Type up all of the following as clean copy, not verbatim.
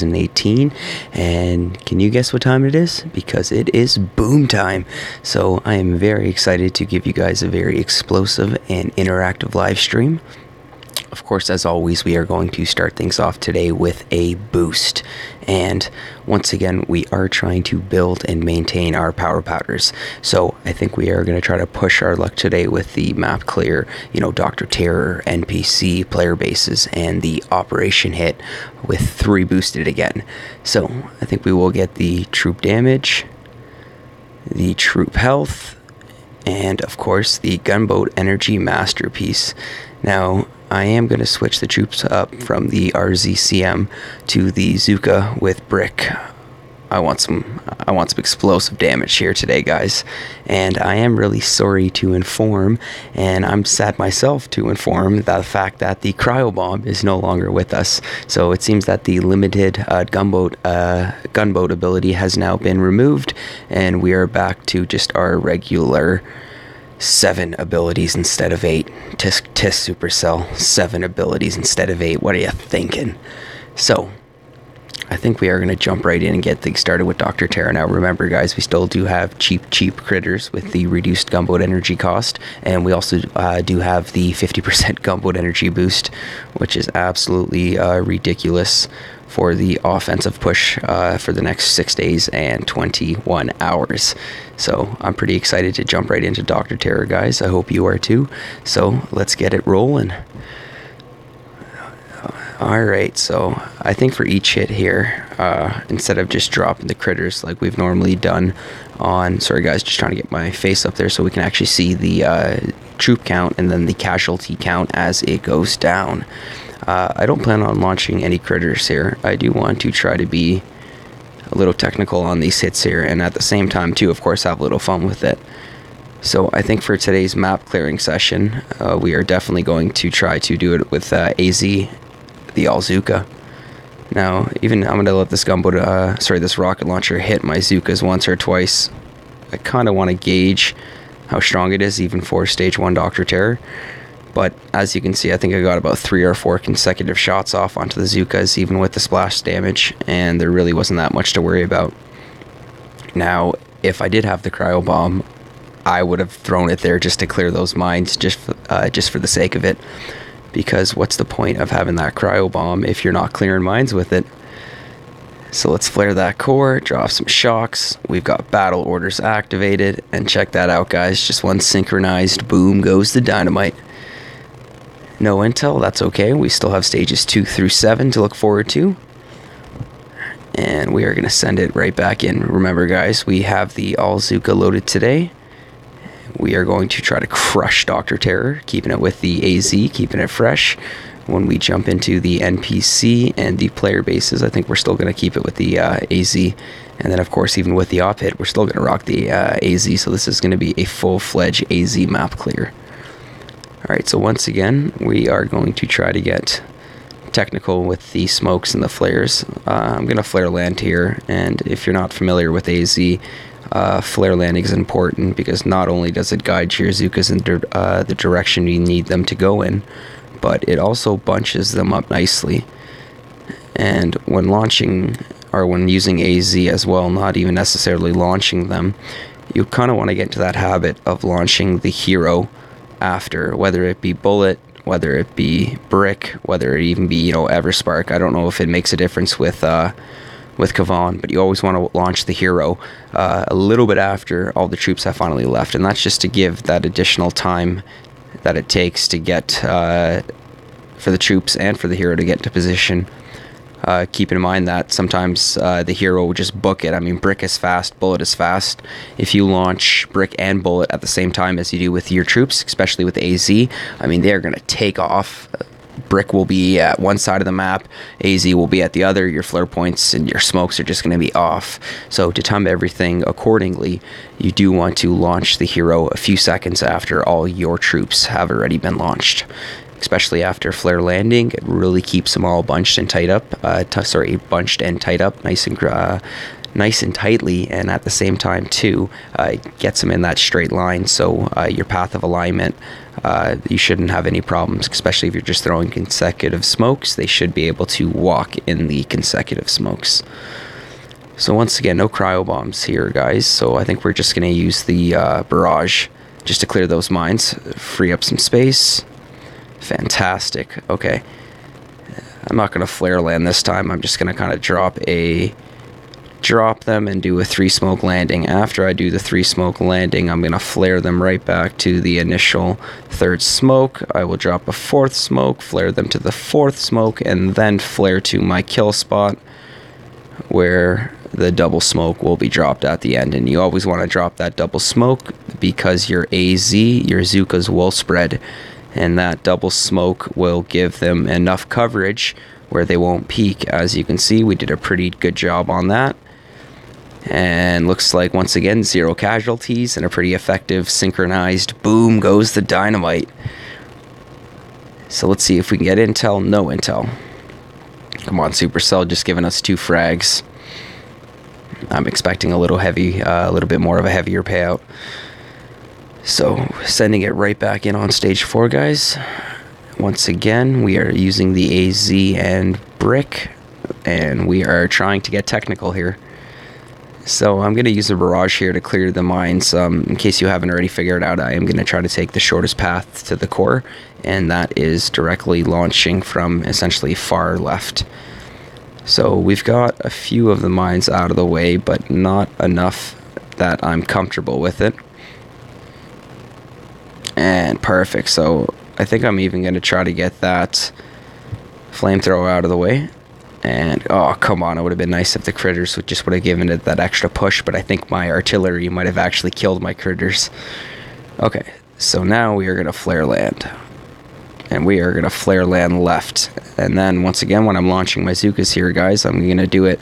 2018, and can you guess what time it is? Because it is boom time. So I am very excited to give you guys a very explosive and interactive live stream. Of course, as always, we are going to start things off today with a boost. And once again, we are trying to build and maintain our power powders. So I think we are going to try to push our luck today with the map clear, Dr.Terror, NPC, player bases, and the operation hit with 3 boosted again. So I think we will get the troop damage, the troop health, and of course the gunboat energy masterpiece. Now, I am going to switch the troops up from the RZCM to the Zuka with brick. I want some explosive damage here today, guys. And I am really sorry to inform, and I'm sad myself to inform, the fact that the Cryo Bomb is no longer with us. So it seems that the limited gunboat ability has now been removed, and we are back to just our regular 7 abilities instead of 8. Tisk Supercell, 7 abilities instead of 8. What are you thinking? So, I think we are going to jump right in and get things started with Dr. Terror. Now, remember, guys, we still do have cheap critters with the reduced gunboat energy cost, and we also do have the 50% gunboat energy boost, which is absolutely ridiculous for the offensive push for the next 6 days and 21 hours. So I'm pretty excited to jump right into Dr. Terror, guys. I hope you are too. So let's get it rolling. Alright, so I think for each hit here, instead of just dropping the critters like we've normally done on... Sorry guys, just trying to get my face up there so we can actually see the troop count and then the casualty count as it goes down. I don't plan on launching any critters here. I do want to try to be a little technical on these hits here, and at the same time too, of course, have a little fun with it. So I think for today's map clearing session, we are definitely going to try to do it with AZ, the All-Zuka. Now, even I'm going to let this this rocket launcher hit my Zukas once or twice. I kind of want to gauge how strong it is, even for Stage 1 Dr. Terror. But as you can see, I think I got about 3 or 4 consecutive shots off onto the Zukas, even with the splash damage, and there really wasn't that much to worry about. Now, if I did have the Cryo Bomb, I would have thrown it there just to clear those mines, just for the sake of it. Because what's the point of having that Cryo Bomb if you're not clearing mines with it? So let's flare that core, drop some shocks. We've got battle orders activated, and check that out, guys. Just one synchronized boom goes the dynamite. No intel, that's okay. We still have stages 2 through 7 to look forward to. And we are going to send it right back in. Remember, guys, we have the All-Zuka loaded today. We are going to try to crush Dr. Terror, keeping it with the AZ, keeping it fresh. When we jump into the NPC and the player bases, I think we're still going to keep it with the AZ. And then, of course, even with the op hit, we're still going to rock the AZ. So this is going to be a full-fledged AZ map clear. Alright, so once again, we are going to try to get technical with the smokes and the flares. I'm going to flare land here, and if you're not familiar with AZ, flare landing is important because not only does it guide your Zukas in the direction you need them to go in, but it also bunches them up nicely. And when launching, or when using AZ as well, not even necessarily launching them, you kind of want to get into that habit of launching the hero after, whether it be bullet, whether it be brick, whether it even be Everspark. I don't know if it makes a difference with Kavan, but you always want to launch the hero a little bit after all the troops have finally left, and that's just to give that additional time that it takes to get for the troops and for the hero to get into position. Keep in mind that sometimes the hero will just book it. I mean, brick is fast, bullet is fast. If you launch brick and bullet at the same time as you do with your troops, especially with AZ, I mean, they are going to take off. Brick will be at one side of the map, AZ will be at the other, your flare points and your smokes are just going to be off. So to time everything accordingly, you do want to launch the hero a few seconds after all your troops have already been launched. Especially after flare landing, it really keeps them all bunched and tight up. Nice and nice and tightly, and at the same time too gets them in that straight line, so your path of alignment, you shouldn't have any problems, especially if you're just throwing consecutive smokes. They should be able to walk in the consecutive smokes. So once again, no cryo bombs here, guys, so I think we're just going to use the barrage just to clear those mines, free up some space. Fantastic. Okay, I'm not going to flare land this time. I'm just going to kind of drop them and do a 3 smoke landing. After I do the 3 smoke landing, I'm going to flare them right back to the initial 3rd smoke. I will drop a 4th smoke, flare them to the 4th smoke, and then flare to my kill spot where the double smoke will be dropped at the end. And you always want to drop that double smoke because your AZ, your Zookas, will spread, and that double smoke will give them enough coverage where they won't peek. As you can see, we did a pretty good job on that. And looks like, once again, 0 casualties and a pretty effective synchronized boom goes the dynamite. So let's see if we can get intel. No intel. Come on, Supercell, just giving us 2 frags. I'm expecting a little heavy, a little bit more of a heavier payout. So sending it right back in on stage 4, guys. Once again, we are using the AZ and brick, and we are trying to get technical here. So I'm going to use a barrage here to clear the mines. In case you haven't already figured out, I am going to try to take the shortest path to the core, and that is directly launching from essentially far left. So we've got a few of the mines out of the way, but not enough that I'm comfortable with it. And perfect. So I think I'm even going to try to get that flamethrower out of the way. And oh, come on, it would have been nice if the critters would have given it that extra push, but I think my artillery might have actually killed my critters. Okay, so now we are going to flare land. And we are going to flare land left. And then once again, when I'm launching my Zookas here, guys, I'm going to do it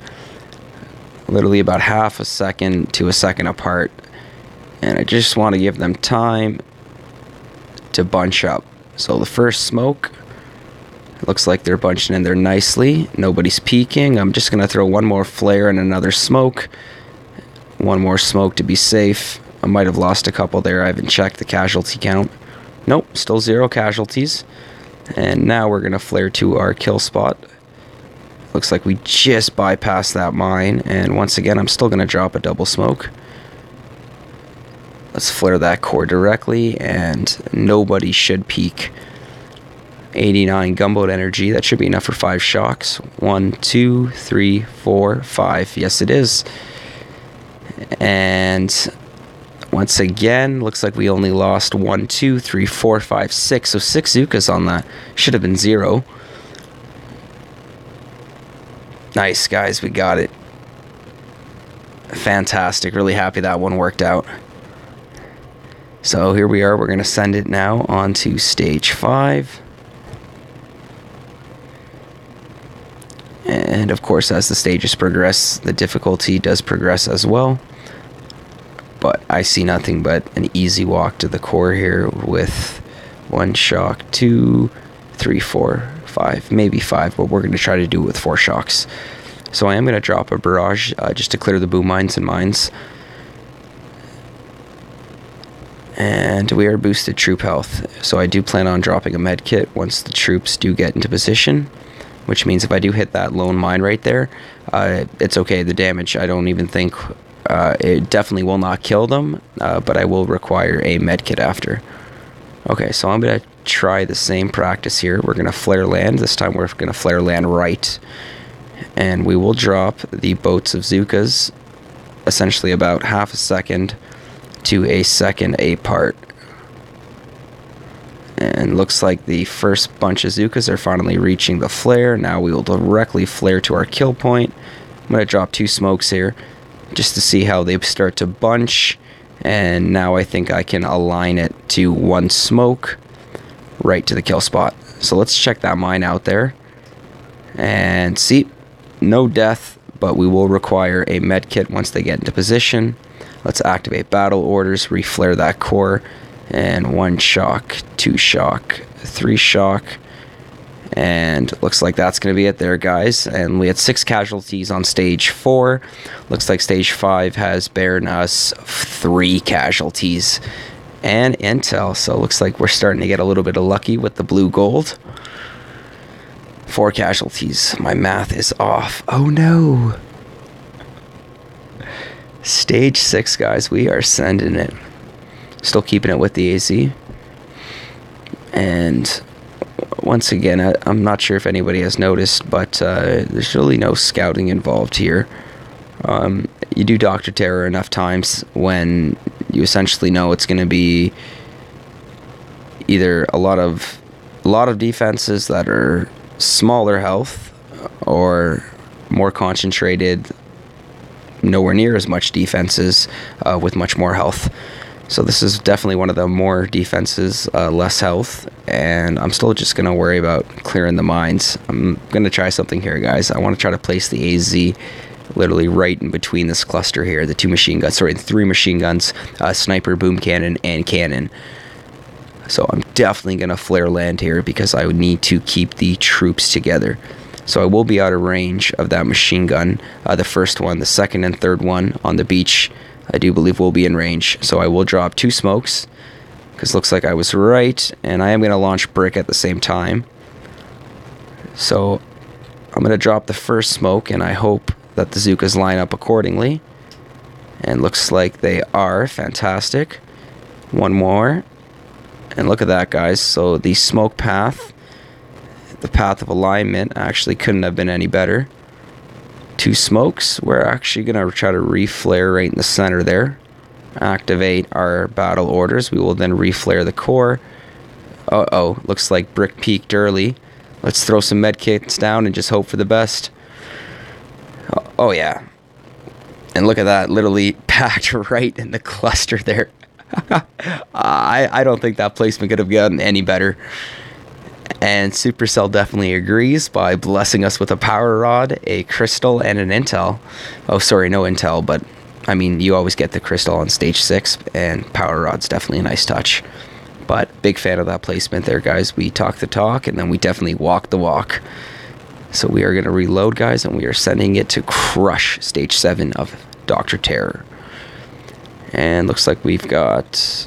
literally about half a second to a second apart. And I just want to give them time to bunch up. So the first smoke, looks like they're bunching in there nicely. Nobody's peeking. I'm just going to throw one more flare and another smoke. One more smoke to be safe. I might have lost a couple there. I haven't checked the casualty count. Nope, still 0 casualties. And now we're going to flare to our kill spot. Looks like we just bypassed that mine. And once again, I'm still going to drop a double smoke. Let's flare that core directly, and nobody should peek. 89 gunboat energy. That should be enough for 5 shocks. 1, 2, 3, 4, 5. Yes, it is. And once again, looks like we only lost 1, 2, 3, 4, 5, 6. So 6 Zookas on that. Should have been 0. Nice, guys. We got it. Fantastic. Really happy that one worked out. So here we are. We're going to send it now onto stage 5. And of course, as the stages progress, the difficulty does progress as well. But I see nothing but an easy walk to the core here with 1 shock, 2, 3, 4, 5, maybe 5, but we're going to try to do it with 4 shocks. So I am going to drop a barrage just to clear the boom mines and mines. And we are boosted troop health. So I do plan on dropping a med kit once the troops do get into position. Which means if I do hit that lone mine right there, it's okay. The damage, I don't even think, it definitely will not kill them, but I will require a med kit after. Okay, so I'm going to try the same practice here. We're going to flare land. This time we're going to flare land right. And we will drop the boats of Zookas essentially about half a second to a second apart. And looks like the first bunch of Zookas are finally reaching the flare. Now we will directly flare to our kill point. I'm going to drop 2 smokes here just to see how they start to bunch. And now I think I can align it to 1 smoke right to the kill spot. So let's check that mine out there. And see, no death, but we will require a med kit once they get into position. Let's activate battle orders, reflare that core. And 1 shock, 2 shock, 3 shock, And looks like that's going to be it there, guys. And we had 6 casualties on stage 4. Looks like stage 5 has bared us 3 casualties and intel. So it looks like we're starting to get a little bit of lucky with the blue gold. 4 casualties. My math is off. Oh no. Stage 6, guys. We are sending it. Still keeping it with the AZ. And once again, I'm not sure if anybody has noticed, but there's really no scouting involved here. You do Dr. Terror enough times when you essentially know it's going to be either a lot of defenses that are smaller health or more concentrated, nowhere near as much defenses with much more health. So this is definitely one of the more defenses, less health, and I'm still just going to worry about clearing the mines. I'm going to try something here, guys. I want to try to place the AZ literally right in between this cluster here, the 3 machine guns, sniper, boom cannon, and cannon. So I'm definitely going to flare land here because I would need to keep the troops together. So I will be out of range of that machine gun, the first one, the second and third one on the beach. I do believe we'll be in range, so I will drop 2 smokes, because looks like I was right, and I am going to launch brick at the same time. So I'm going to drop the first smoke, and I hope that the Zookas line up accordingly. And looks like they are. Fantastic. One more. And look at that, guys. So the smoke path, the path of alignment, actually couldn't have been any better. 2 smokes. We're actually going to try to reflare right in the center there. Activate our battle orders. We will then reflare the core. Uh-oh. Looks like brick peaked early. Let's throw some medkits down and just hope for the best. Oh, yeah. And look at that. Literally packed right in the cluster there. I don't think that placement could have gotten any better. And Supercell definitely agrees by blessing us with a power rod, a crystal, and an intel. Oh, sorry, no intel, but I mean, you always get the crystal on stage 6, and power rod's definitely a nice touch. But big fan of that placement there, guys. We talk the talk, and then we definitely walk the walk. So we are going to reload, guys, and we are sending it to crush stage 7 of Dr. Terror. And looks like we've got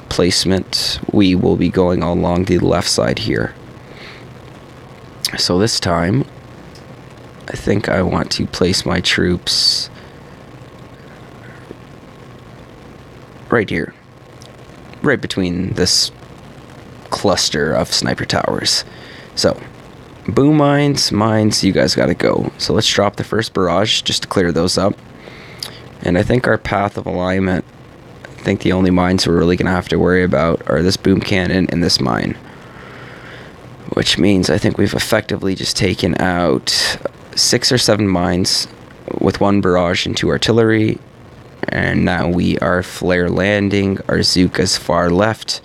placement. We will be going along the left side here. So this time, I think I want to place my troops right here. Right between this cluster of sniper towers. So, boom mines, you guys gotta go. So let's drop the first barrage just to clear those up. And I think our path of alignment, I think the only mines we're really gonna have to worry about are this boom cannon and this mine. Which means I think we've effectively just taken out 6 or 7 mines with 1 barrage and 2 artillery. And now we are flare landing our Zookas far left.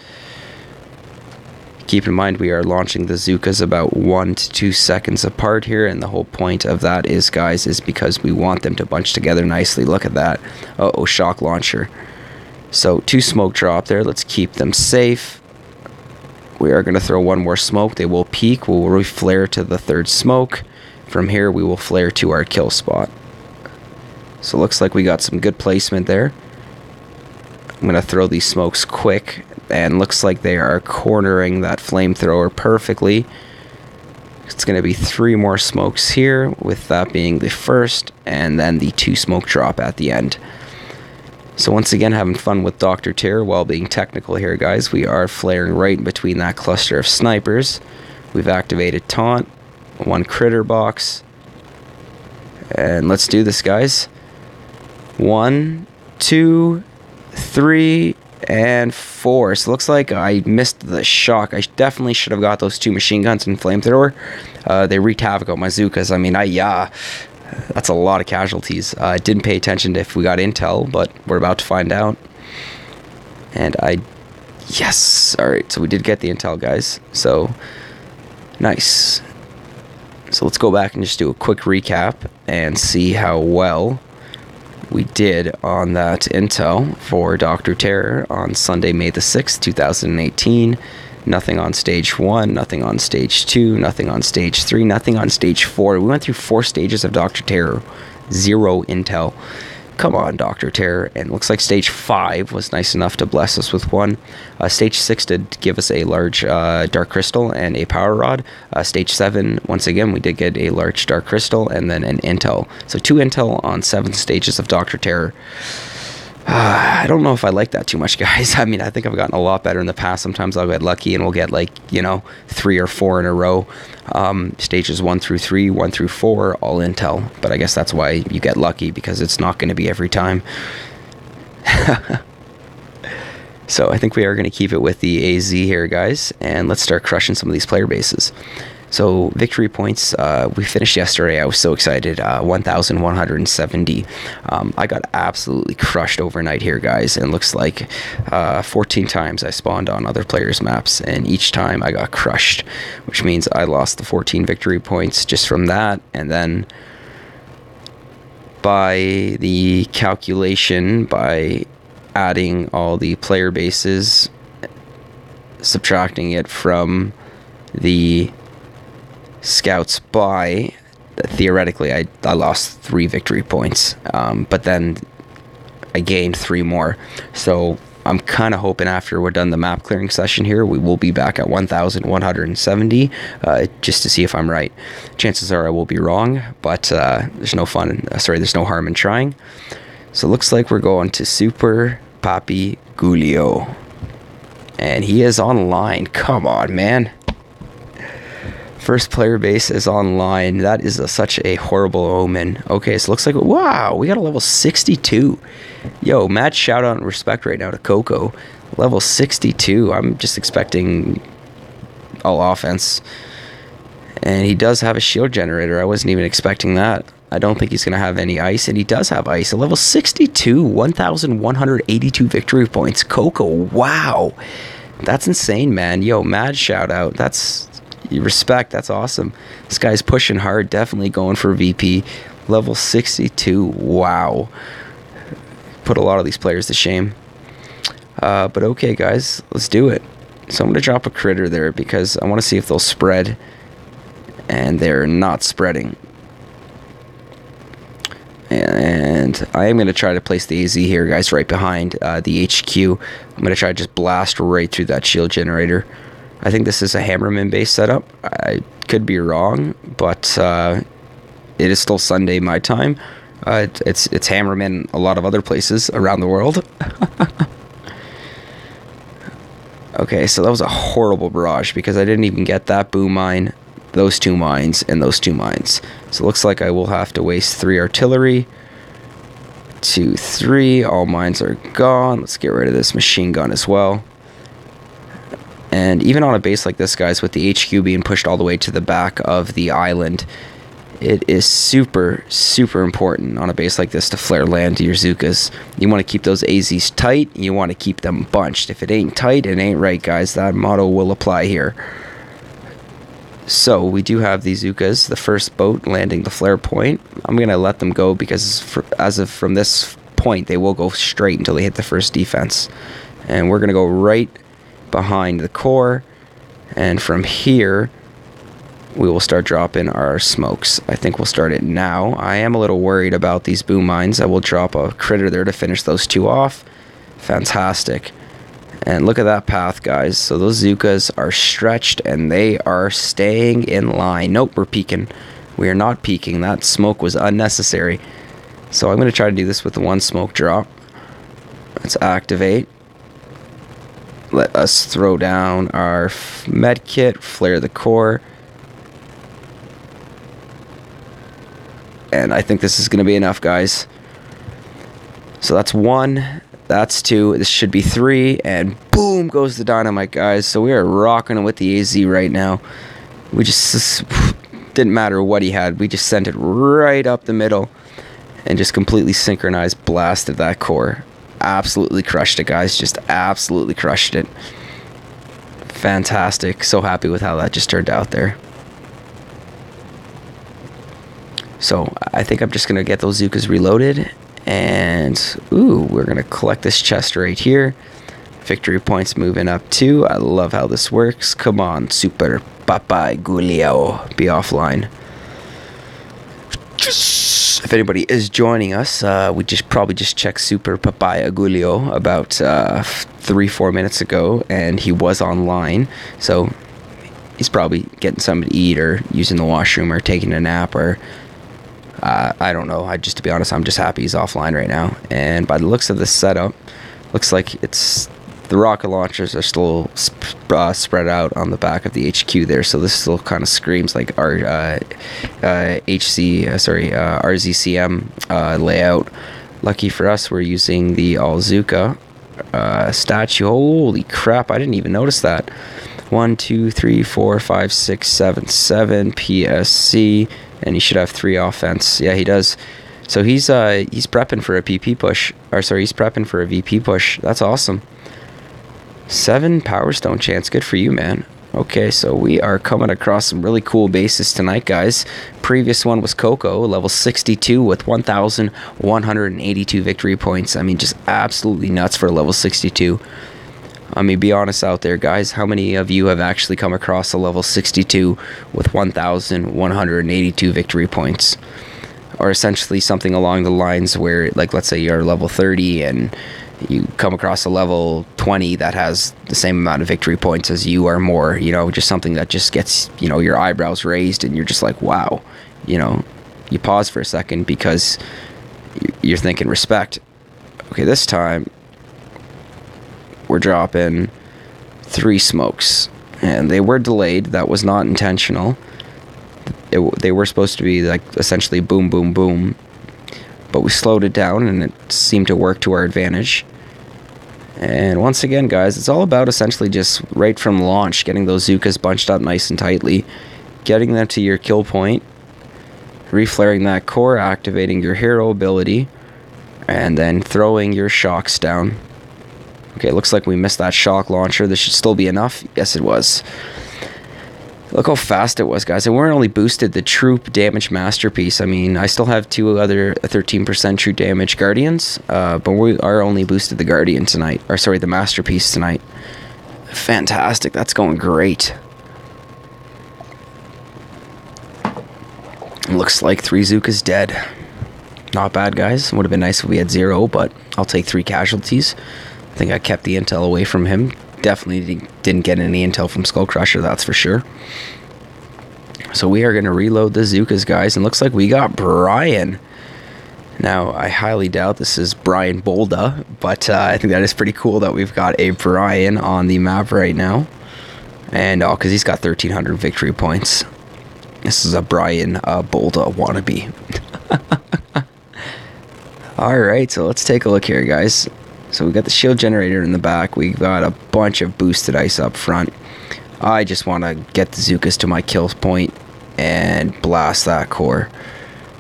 Keep in mind we are launching the Zookas about 1 to 2 seconds apart here, and the whole point of that is, guys, is because we want them to bunch together nicely. Look at that. Uh-oh, shock launcher. So 2 smoke drop there. Let's keep them safe. We are going to throw 1 more smoke. They will peak. We'll reflare to the 3rd smoke. From here, we will flare to our kill spot. So looks like we got some good placement there. I'm going to throw these smokes quick. And looks like they are cornering that flamethrower perfectly. It's going to be 3 more smokes here, with that being the first, and then the 2 smoke drop at the end. So once again, having fun with Dr. Terror while being technical here, guys. We are flaring right in between that cluster of snipers. We've activated taunt, 1 critter box. And let's do this, guys. 1, 2, 3, and 4. So it looks like I missed the shock. I definitely should have got those 2 machine guns and flamethrower. They wreaked havoc on my Zookas. I mean, that's a lot of casualties. I didn't pay attention to if we got intel, but we're about to find out. And yes, alright, so we did get the intel, guys. So, nice. So let's go back and just do a quick recap and see how well we did on that intel for Dr. Terror on Sunday, May the 6th, 2018. Nothing on stage 1, nothing on stage 2, nothing on stage 3, nothing on stage 4. We went through 4 stages of Dr. Terror. 0 intel. Come on, Dr. Terror. And it looks like stage 5 was nice enough to bless us with 1. Stage 6 did give us a large dark crystal and a power rod. Stage 7, once again, we did get a large dark crystal and then an intel. So 2 intel on 7 stages of Dr. Terror. I don't know if I like that too much, guys. I mean, I think I've gotten a lot better in the past. Sometimes I'll get lucky and we'll get, like, you know, 3 or 4 in a row. Stages 1 through 3, 1 through 4, all intel. But I guess that's why you get lucky, because it's not going to be every time. So I think we are going to keep it with the AZ here, guys. And let's start crushing some of these player bases. So victory points, we finished yesterday. I was so excited. 1,170. I got absolutely crushed overnight here, guys. And it looks like 14 times I spawned on other players' maps, and each time I got crushed, which means I lost the 14 victory points just from that. And then by the calculation, by adding all the player bases, subtracting it from the scouts by, theoretically I lost 3 victory points, but then I gained 3 more. So I'm kind of hoping after we're done the map clearing session here, we will be back at 1,170, just to see if I'm right. Chances are I will be wrong, but there's no harm in trying. So it looks like we're going to Super Papi Gulio, and he is online. Come on, man. First player base is online. That is such a horrible omen. Okay, so it looks like, wow, we got a level 62. Yo, mad shout out and respect right now to Coco. Level 62. I'm just expecting all offense. And he does have a shield generator. I wasn't even expecting that. I don't think he's going to have any ice, and he does have ice. A level 62, 1,182 victory points. Coco, wow. That's insane, man. Yo, mad shout out. That's... respect, that's awesome. This guy's pushing hard, definitely going for VP. Level 62, wow. Put a lot of these players to shame. But okay, guys, let's do it. So I'm going to drop a critter there because I want to see if they'll spread. And they're not spreading. And I am going to try to place the AZ here, guys, right behind the HQ. I'm going to try to just blast right through that shield generator. I think this is a Hammerman base setup. I could be wrong, but it is still Sunday my time. It's Hammerman a lot of other places around the world. Okay, so that was a horrible barrage because I didn't even get that boom mine, those 2 mines, and those 2 mines. So it looks like I will have to waste 3 artillery. 2, 3, all mines are gone. Let's get rid of this machine gun as well. And even on a base like this, guys, with the HQ being pushed all the way to the back of the island, it is super, super important on a base like this to flare land to your Zookas. You want to keep those AZs tight. You want to keep them bunched. If it ain't tight, it ain't right, guys. That motto will apply here. So we do have these Zookas, the first boat landing the flare point. I'm going to let them go because from this point, they will go straight until they hit the first defense. And we're going to go right behind the core, and from here we will start dropping our smokes. I think we'll start it now. I am a little worried about these boom mines. I will drop a critter there to finish those 2 off. Fantastic. And look at that path, guys. So those Zookas are stretched and they are staying in line. Nope, we're peeking. We are not peeking. That smoke was unnecessary. So I'm going to try to do this with the 1 smoke drop. Let's activate. Let us throw down our med kit, flare the core. And I think this is going to be enough, guys. So that's 1, that's 2, this should be 3, and boom goes the dynamite, guys. So we are rocking with the AZ right now. We just didn't matter what he had. We just sent it right up the middle and just completely synchronized, blasted that core. Absolutely crushed it, guys. Just absolutely crushed it. Fantastic. So happy with how that just turned out there. So I think I'm just going to get those Zookas reloaded. And, ooh, we're going to collect this chest right here. Victory points moving up too. I love how this works. Come on, Super Papay Gulio. Be offline. If anybody is joining us, we probably just checked Super Papaya Gulio about 3-4 minutes ago, and he was online. So he's probably getting something to eat, or using the washroom, or taking a nap, or I don't know. To be honest, I'm just happy he's offline right now. And by the looks of the setup, looks like the rocket launchers are still spread out on the back of the HQ there, so this still kind of screams like our RZCM layout. Lucky for us, we're using the Alzuka statue. Holy crap, I didn't even notice that. 1, 2, 3, 4, 5, 6, 7, 7 PSC, and he should have 3 offense. Yeah, he does. So he's prepping for a PP push, he's prepping for a VP push. That's awesome. 7 Power Stone chance. Good for you, man. Okay, so we are coming across some really cool bases tonight, guys. Previous one was Coco, level 62 with 1,182 victory points. I mean, just absolutely nuts for level 62. I mean, be honest out there, guys. How many of you have actually come across a level 62 with 1,182 victory points? Or essentially something along the lines where, like, let's say you're level 30 and you come across a level 20 that has the same amount of victory points as you or more, you know, just something that just gets, you know, your eyebrows raised, and you're just like, wow, you know, you pause for a second because you're thinking respect. Okay, this time we're dropping 3 smokes, and they were delayed. That was not intentional. They were supposed to be like essentially boom, boom, boom, but we slowed it down, and it seemed to work to our advantage. And once again, guys, it's all about essentially just right from launch, getting those Zookas bunched up nice and tightly, getting them to your kill point, reflaring that core, activating your hero ability, and then throwing your shocks down. Okay, looks like we missed that shock launcher. This should still be enough. Yes, it was. Look how fast it was, guys. And we're only boosted the Troop Damage Masterpiece. I mean, I still have 2 other 13% True Damage Guardians, but we are only boosted the Guardian tonight. Or, sorry, the Masterpiece tonight. Fantastic. That's going great. Looks like 3 Zookas dead. Not bad, guys. Would have been nice if we had 0, but I'll take 3 casualties. I think I kept the intel away from him. Definitely didn't get any intel from SkullCrusher, that's for sure. So we are going to reload the Zookas, guys, and looks like we got Brian. Now, I highly doubt this is Brian Bolda, but I think that is pretty cool that we've got a Brian on the map right now. And, because he's got 1,300 victory points. This is a Brian Bolda wannabe. Alright, so let's take a look here, guys. So we got the shield generator in the back. We got a bunch of boosted ice up front. I just want to get the Zookas to my kill point and blast that core.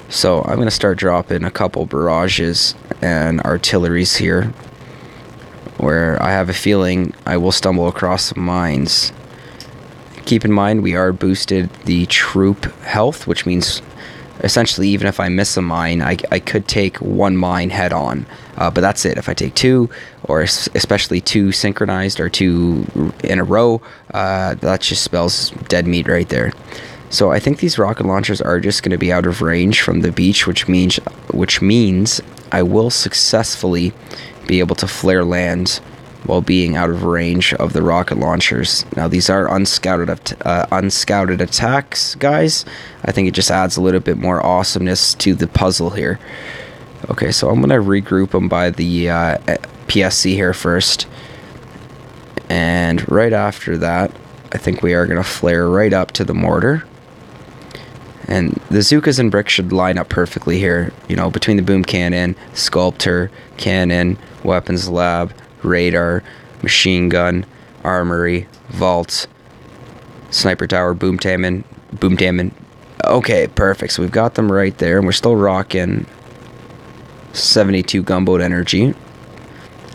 So I'm going to start dropping a couple barrages and artilleries here, where I have a feeling I will stumble across some mines. Keep in mind, we are boosted the troop health, which means essentially even if I miss a mine, I could take 1 mine head on. But that's it. If I take 2, or especially 2 synchronized or 2 in a row, that just spells dead meat right there. So I think these rocket launchers are just going to be out of range from the beach, which means I will successfully be able to flare land while being out of range of the rocket launchers. Now, these are unscouted attacks, guys. I think it just adds a little bit more awesomeness to the puzzle here. Okay, so I'm going to regroup them by the PSC here first. And right after that, I think we are going to flare right up to the mortar. And the Zookas and Brick should line up perfectly here. You know, between the boom cannon, sculptor, cannon, weapons lab, radar, machine gun, armory, vault, sniper tower, BoomTown. Okay, perfect. So we've got them right there, and we're still rocking 72 gunboat energy.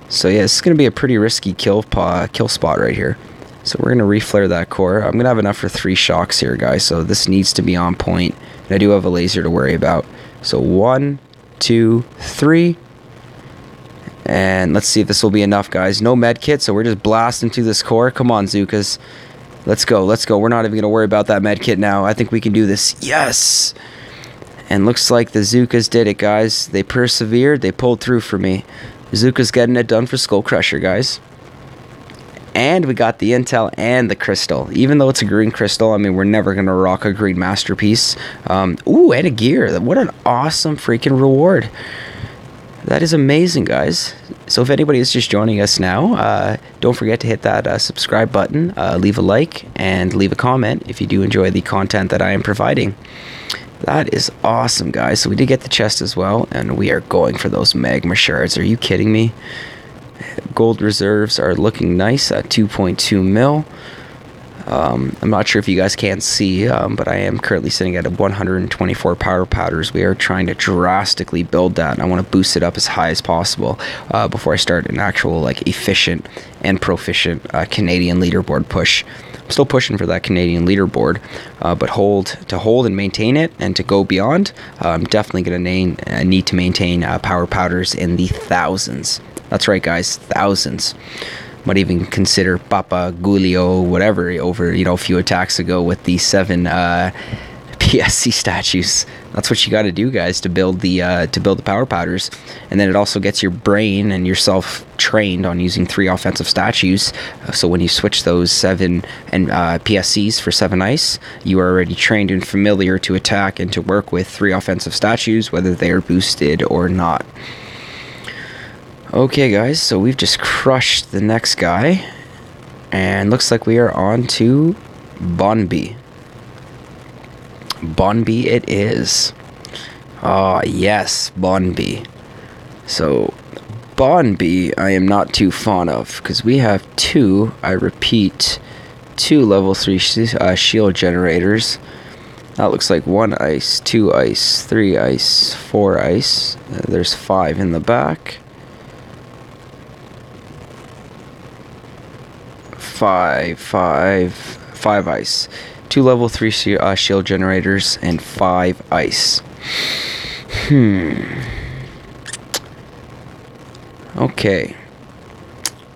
So yeah, this is going to be a pretty risky kill spot right here. So we're going to reflare that core. I'm going to have enough for 3 shocks here, guys. So this needs to be on point. And I do have a laser to worry about. So 1, 2, 3. And let's see if this will be enough, guys. No med kit, so we're just blasting through this core. Come on, Zookas. Let's go, let's go. We're not even going to worry about that med kit now. I think we can do this. Yes! And looks like the Zookas did it, guys. They persevered. They pulled through for me. Zookas getting it done for SkullCrusher, guys. And we got the intel and the crystal. Even though it's a green crystal, I mean, we're never going to rock a green masterpiece. Ooh, and a gear. What an awesome freaking reward. That is amazing, guys. So if anybody is just joining us now, don't forget to hit that subscribe button, leave a like, and leave a comment if you do enjoy the content that I am providing. That is awesome, guys. So we did get the chest as well, and we are going for those magma shards. Are you kidding me? Gold reserves are looking nice at 2.2 mil. I'm not sure if you guys can see, but I am currently sitting at 124 power powders. We are trying to drastically build that, and I want to boost it up as high as possible before I start an actual like efficient and proficient Canadian leaderboard push. I'm still pushing for that Canadian leaderboard, but to hold and maintain it, and to go beyond, I'm definitely going to need to maintain power powders in the thousands. That's right, guys, thousands. Might even consider Papa Gulio, whatever, over a few attacks ago with the 7 PSC statues. That's what you got to do, guys, to build the power powders, and then it also gets your brain and yourself trained on using 3 offensive statues. So when you switch those 7 and PSCs for 7 ice, you are already trained and familiar to attack and to work with 3 offensive statues, whether they are boosted or not. Okay, guys, so we've just crushed the next guy, and looks like we are on to Bonby. Bonby it is. Ah, yes, Bonby. So, Bonby I am not too fond of, because we have 2, I repeat, 2 level 3 shield generators. That looks like 1 ice, 2 ice, 3 ice, 4 ice. There's 5 in the back. 5 ice. 2 level 3 shield generators and 5 ice. Okay.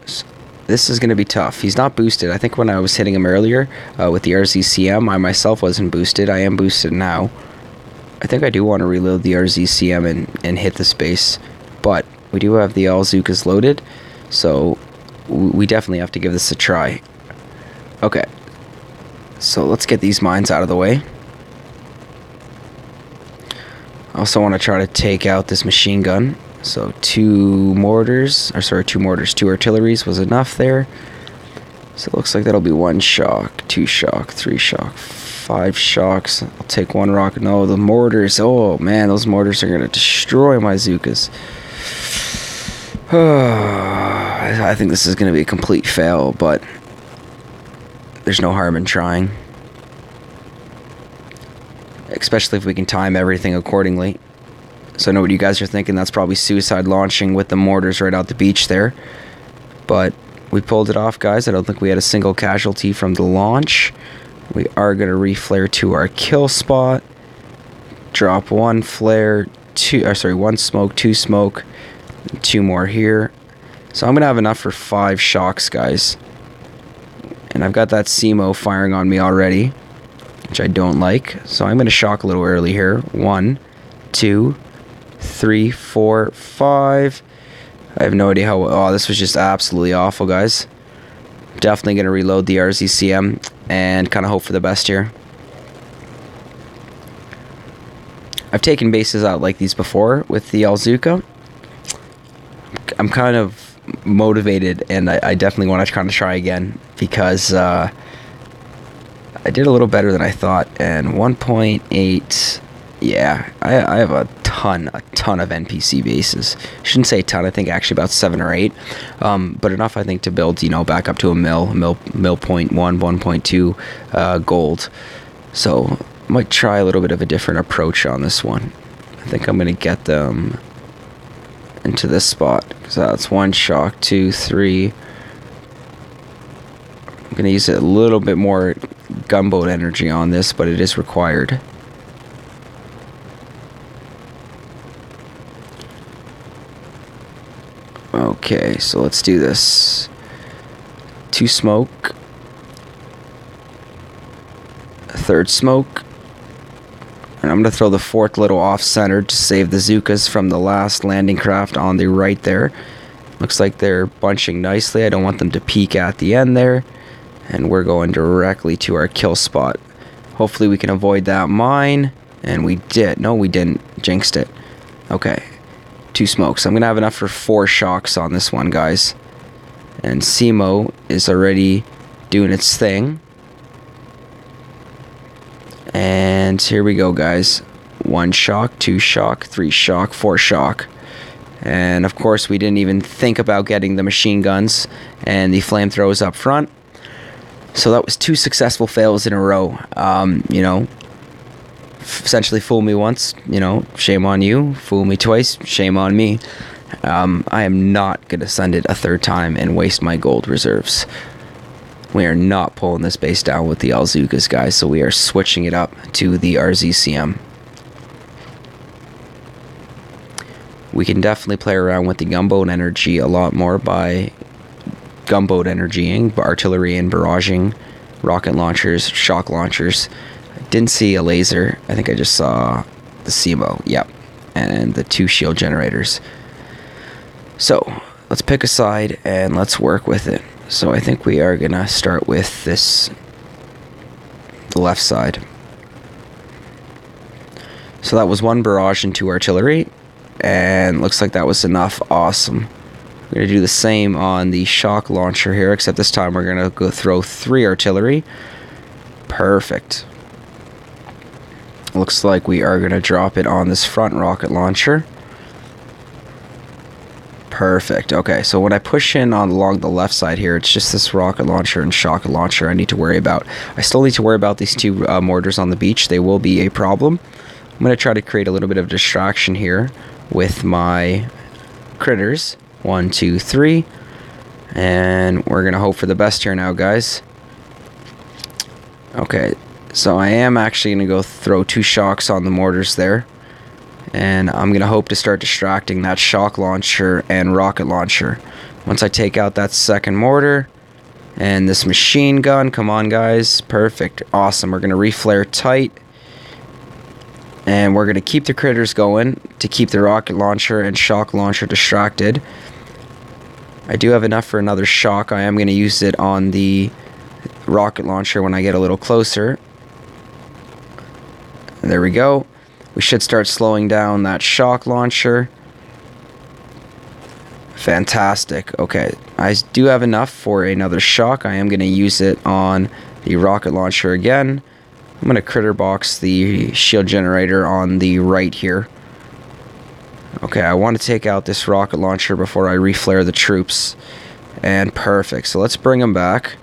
So this is going to be tough. He's not boosted. I think when I was hitting him earlier with the RZCM, I myself wasn't boosted. I am boosted now. I think I do want to reload the RZCM and hit the space. But we do have the Zookas loaded. So we definitely have to give this a try. Okay, so let's get these mines out of the way. I also want to try to take out this machine gun. So 2 artilleries was enough there. So it looks like that'll be 1 shock, 2 shock, 3 shock, 5 shocks. I'll take 1 rocket. No, the mortars. Oh man, those mortars are going to destroy my Zookas. I think this is going to be a complete fail, but there's no harm in trying. Especially if we can time everything accordingly. So I know what you guys are thinking. That's probably suicide launching with the mortars right out the beach there. But we pulled it off, guys. I don't think we had a single casualty from the launch. We are going to reflare to our kill spot. Drop 1 flare, 1 smoke, 2 smoke. 2 more here. So I'm going to have enough for 5 shocks, guys. And I've got that SEMO firing on me already, which I don't like. So I'm going to shock a little early here. 1, 2, 3, 4, 5. I have no idea how... Oh, this was just absolutely awful, guys. Definitely going to reload the RZCM and kind of hope for the best here. I've taken bases out like these before with the Alzuka. I'm kind of motivated, and I definitely want to kind of try again, because I did a little better than I thought. And 1.8, yeah, I have a ton of NPC bases. Shouldn't say a ton, I think actually about 7 or 8, but enough I think to build, back up to a mil 0.1, 1.2 gold. So I might try a little bit of a different approach on this one. I think I'm gonna get them into this spot. So that's 1 shock, 2, 3. I'm gonna use a little bit more gunboat energy on this, but it is required. Okay, so let's do this. 2 smoke. A 3rd smoke. And I'm going to throw the 4th little off-center to save the Zookas from the last landing craft on the right there. Looks like they're bunching nicely. I don't want them to peek at the end there. And we're going directly to our kill spot. Hopefully we can avoid that mine. And we did. No, we didn't. Jinxed it. Okay. 2 smokes. I'm going to have enough for 4 shocks on this one, guys. And SEMO is already doing its thing. And here we go, guys. 1 shock, 2 shock, 3 shock, 4 shock. And of course we didn't even think about getting the machine guns and the flamethrowers up front. So that was 2 successful fails in a row. You know, essentially fool me once, you know, shame on you. Fool me twice, shame on me. I am not going to send it a 3rd time and waste my gold reserves. We are not pulling this base down with the Alzukas, guys, so we are switching it up to the RZCM. We can definitely play around with the gunboat energy a lot more by gunboat energying, artillery and barraging, rocket launchers, shock launchers. I didn't see a laser. I think I just saw the SEMO, yep, and the 2 shield generators. So, let's pick a side and let's work with it. So I think we are going to start with this, the left side. So that was 1 barrage and 2 artillery, and looks like that was enough. Awesome. We're going to do the same on the shock launcher here, except this time we're going to go throw 3 artillery. Perfect. Looks like we are going to drop it on this front rocket launcher. Perfect. Okay, so when I push in along the left side here, it's just this rocket launcher and shock launcher I need to worry about. I still need to worry about these 2 mortars on the beach. They will be a problem. I'm going to try to create a little bit of distraction here with my critters. 1, 2, 3. And we're going to hope for the best here now, guys. Okay, so I am actually going to go throw 2 shocks on the mortars there. And I'm going to hope to start distracting that shock launcher and rocket launcher. Once I take out that 2nd mortar and this machine gun, come on guys, perfect, awesome. We're going to reflare tight. And we're going to keep the critters going to keep the rocket launcher and shock launcher distracted. I do have enough for another shock. I am going to use it on the rocket launcher when I get a little closer. And there we go. We should start slowing down that shock launcher. Fantastic. Okay, I do have enough for another shock. I am going to use it on the rocket launcher again. I'm going to critter box the shield generator on the right here. Okay, I want to take out this rocket launcher before I reflare the troops. And perfect. So let's bring them back.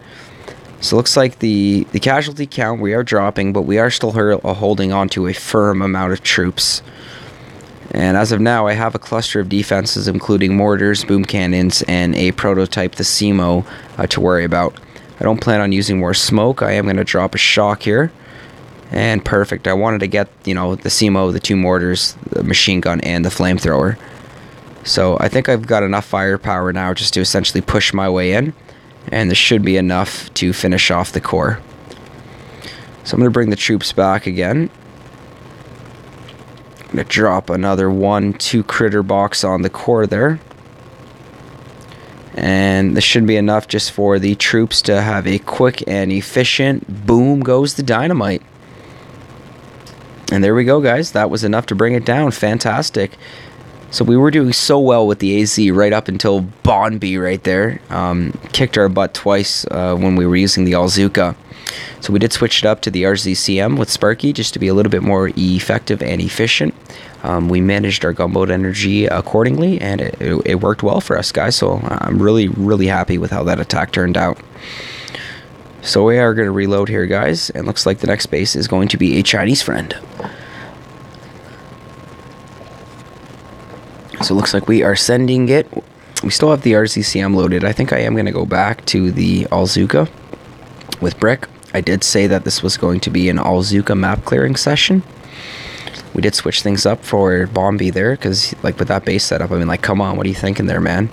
So it looks like the casualty count we are dropping, but we are still holding on to a firm amount of troops. And as of now, I have a cluster of defenses, including mortars, boom cannons, and a prototype, the SEMO, to worry about. I don't plan on using more smoke. I am going to drop a shock here. And perfect. I wanted to get, you know, the SEMO, the 2 mortars, the machine gun, and the flamethrower. So I think I've got enough firepower now just to essentially push my way in. And this should be enough to finish off the core. So I'm going to bring the troops back again. I'm going to drop another 1, 2 critter box on the core there. And this should be enough just for the troops to have a quick and efficient boom goes the dynamite. And there we go, guys. That was enough to bring it down. Fantastic. So we were doing so well with the AZ right up until Bonby right there. Kicked our butt twice when we were using the Alzuka. So we did switch it up to the RZCM with Sparky just to be a little bit more effective and efficient. We managed our gunboat energy accordingly, and it worked well for us, guys. So I'm really, really happy with how that attack turned out. So we are going to reload here, guys, and looks like the next base is going to be a Chinese friend. So it looks like we are sending it. We still have the RZCM loaded. I think I am going to go back to the Alzuka with Brick. I did say that this was going to be an Alzuka map clearing session. We did switch things up for Bomby there, because like with that base setup, I mean, like, come on, what are you thinking there, man?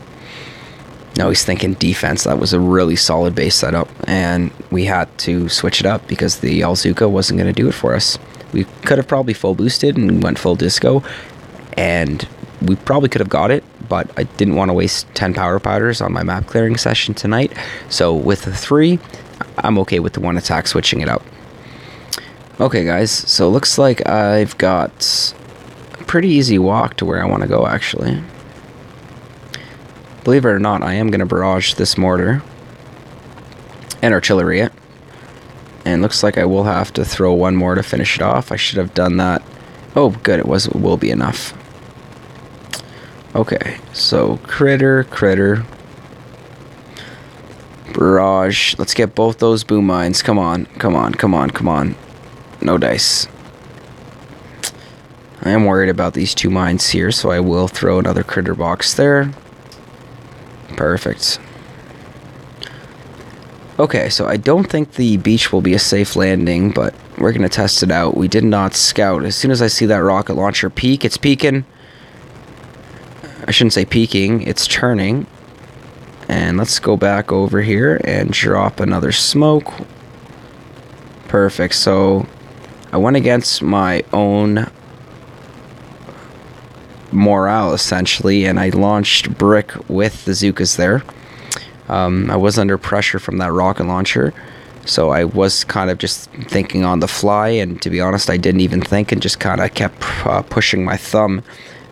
No, he's thinking defense. That was a really solid base setup, and we had to switch it up because the Alzuka wasn't going to do it for us. We could have probably full boosted and went full disco, and we probably could have got it, but I didn't want to waste 10 power powders on my map clearing session tonight. So with the 3, I'm okay with the 1 attack switching it up. Okay guys, so it looks like I've got a pretty easy walk to where I want to go actually. Believe it or not, I am going to barrage this mortar and artillery it. And looks like I will have to throw 1 more to finish it off. I should have done that. Oh good, it will be enough. Okay, so critter, barrage. Let's get both those boom mines. Come on. No dice. I am worried about these 2 mines here, so I will throw another critter box there. Perfect. Okay, so I don't think the beach will be a safe landing, but we're going to test it out. We did not scout. As soon as I see that rocket launcher peak, it's peaking. I shouldn't say peaking, it's turning. And let's go back over here and drop another smoke. Perfect, so I went against my own morale essentially, and I launched brick with the Zookas there. I was under pressure from that rocket launcher, so I was kind of just thinking on the fly, and to be honest I didn't even think and just kind of kept pushing my thumb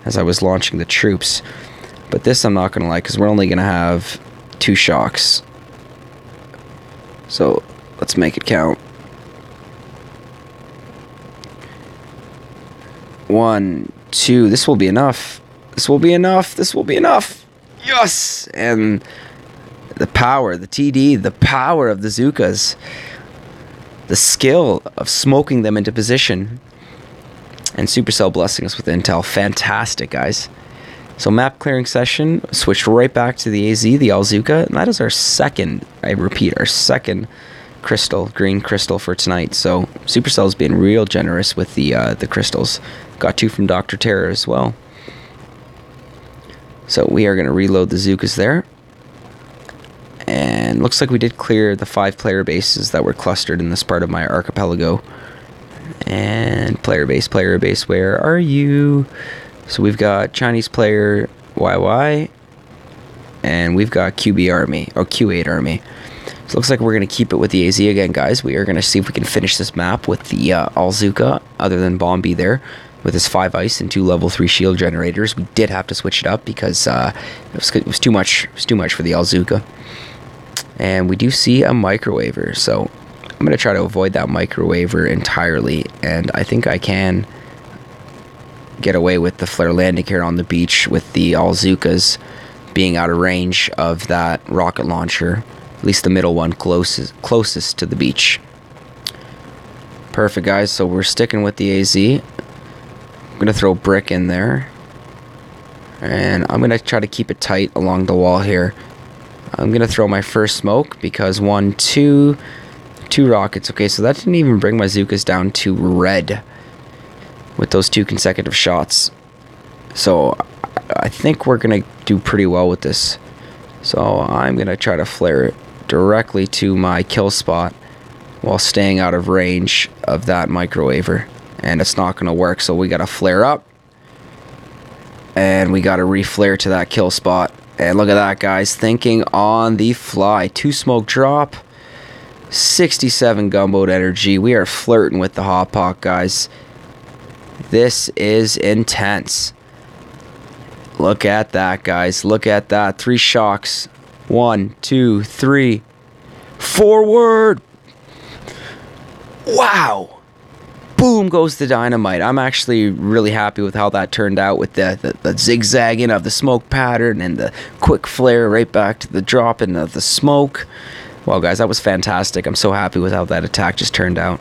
as I was launching the troops. But this I'm not going to like, because we're only going to have 2 shocks. So let's make it count. 1, 2, this will be enough. This will be enough. Yes! And the power, the TD, the power of the Zookas. The skill of smoking them into position. And Supercell blessing us with intel. Fantastic, guys. So map clearing session, switched right back to the AZ, the Alzuka, and that is our second, I repeat, our second crystal, green crystal for tonight. So Supercell's been real generous with the crystals. Got 2 from Dr.Terror as well. So we are going to reload the Zookas there. And looks like we did clear the 5 player bases that were clustered in this part of my archipelago. And player base, where are you? So we've got Chinese player YY, and we've got QB army, or Q8 army. So it looks like we're going to keep it with the AZ again, guys. We are going to see if we can finish this map with the Alzuka, other than Bombi there, with his 5 ice and 2 level 3 shield generators. We did have to switch it up because it was too much. It was too much for the Alzuka. And we do see a microwaver, so I'm going to try to avoid that microwaver entirely, and I think I can get away with the flare landing here on the beach with the Alzukas being out of range of that rocket launcher, at least the middle one closest to the beach. Perfect, guys, so we're sticking with the AZ. I'm going to throw brick in there, and I'm going to try to keep it tight along the wall here. I'm going to throw my first smoke because 1, 2 rockets. Okay, so that didn't even bring my Zookas down to red with those 2 consecutive shots. So I think we're going to do pretty well with this. So I'm going to try to flare it directly to my kill spot while staying out of range of that microwaver. And it's not going to work, so we got to flare up. And we got to reflare to that kill spot. And look at that, guys. Thinking on the fly. 2 smoke drop. 67 gunboat energy. We are flirting with the hot pot, guys. This is intense. Look at that, guys. Look at that. 3 shocks. 1, 2, 3. Forward! Wow! Boom goes the dynamite. I'm actually really happy with how that turned out with the zigzagging of the smoke pattern and the quick flare right back to the dropping of the smoke. Well, guys, that was fantastic. I'm so happy with how that attack just turned out.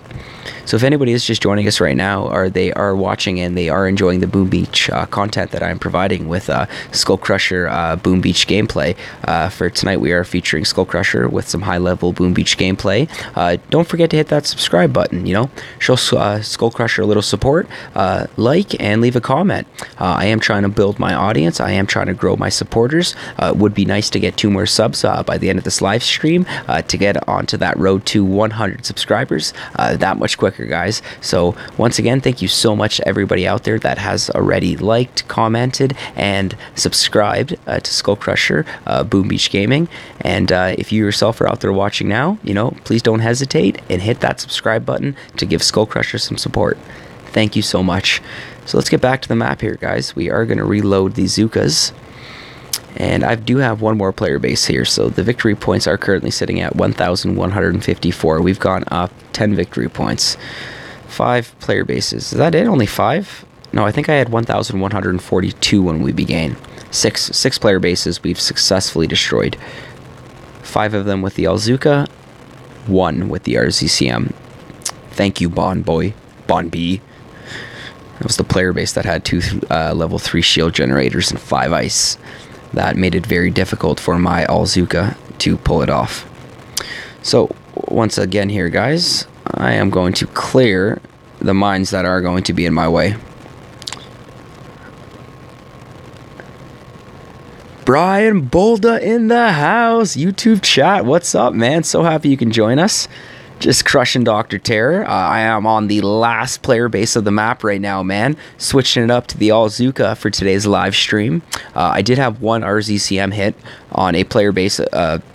So if anybody is just joining us right now, or they are watching and they are enjoying the Boom Beach content that I'm providing with SkullCrusher Boom Beach gameplay, for tonight we are featuring SkullCrusher with some high-level Boom Beach gameplay. Don't forget to hit that subscribe button, you know, show SkullCrusher a little support, like, and leave a comment. I am trying to build my audience. I am trying to grow my supporters. It would be nice to get 2 more subs by the end of this live stream to get onto that road to 100 subscribers that much quicker, guys. So once again, thank you so much to everybody out there that has already liked, commented, and subscribed to SkullCrusher Boom Beach Gaming. And if you yourself are out there watching now, you know, please don't hesitate and hit that subscribe button to give SkullCrusher some support. Thank you so much. So let's get back to the map here, guys. We are going to reload the Zookas. And I do have one more player base here, so the victory points are currently sitting at 1,154. We've gone up 10 victory points. 5 player bases. Is that it? Only 5? No, I think I had 1,142 when we began. 6 player bases we've successfully destroyed. 5 of them with the Alzuka, 1 with the RZCM. Thank you, Bon Boy. Bon B. That was the player base that had 2 level 3 shield generators and 5 ice. That made it very difficult for my Alzuka to pull it off. So, once again here, guys, I am going to clear the mines that are going to be in my way. Brian Bolda in the house. YouTube chat, what's up, man? So happy you can join us. Just crushing Dr.Terror. I am on the last player base of the map right now, man. Switching it up to the Alzuka for today's live stream. I did have 1 RZCM hit on a player base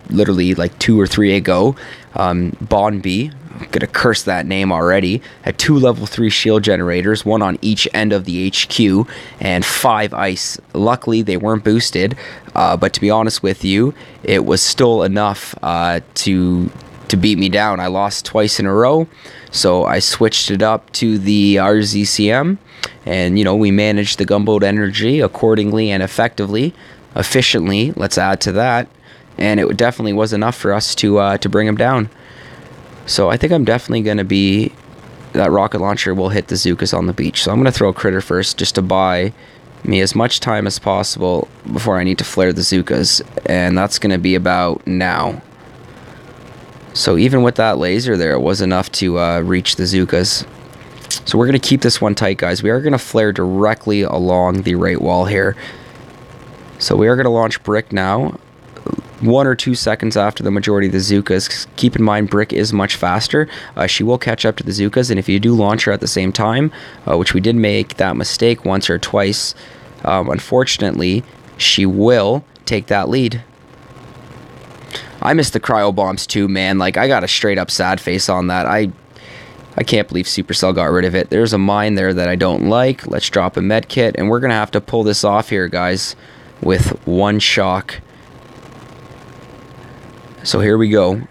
literally like 2 or 3 ago. Bon B, I'm gonna curse that name already, had 2 level 3 shield generators, 1 on each end of the HQ, and 5 ice. Luckily, they weren't boosted, but to be honest with you, it was still enough to beat me down. I lost twice in a row, so I switched it up to the RZCM, and you know, we managed the gunboat energy accordingly and efficiently. Let's add to that, and it definitely was enough for us to bring him down. So I think I'm definitely going to be that rocket launcher will hit the Zookas on the beach. So I'm going to throw a critter first just to buy me as much time as possible before I need to flare the Zookas, and that's going to be about now. So even with that laser there, it was enough to reach the Zookas. So we're going to keep this one tight, guys. We are going to flare directly along the right wall here. So we are going to launch Brick now, 1 or 2 seconds after the majority of the Zookas. Keep in mind, Brick is much faster. She will catch up to the Zookas, and if you do launch her at the same time, which we did make that mistake once or twice, unfortunately, she will take that lead. I missed the Cryo Bombs too, man. Like, I got a straight up sad face on that. I can't believe Supercell got rid of it. There's a mine there that I don't like. Let's drop a med kit, and we're going to have to pull this off here, guys, with 1 shock. So here we go.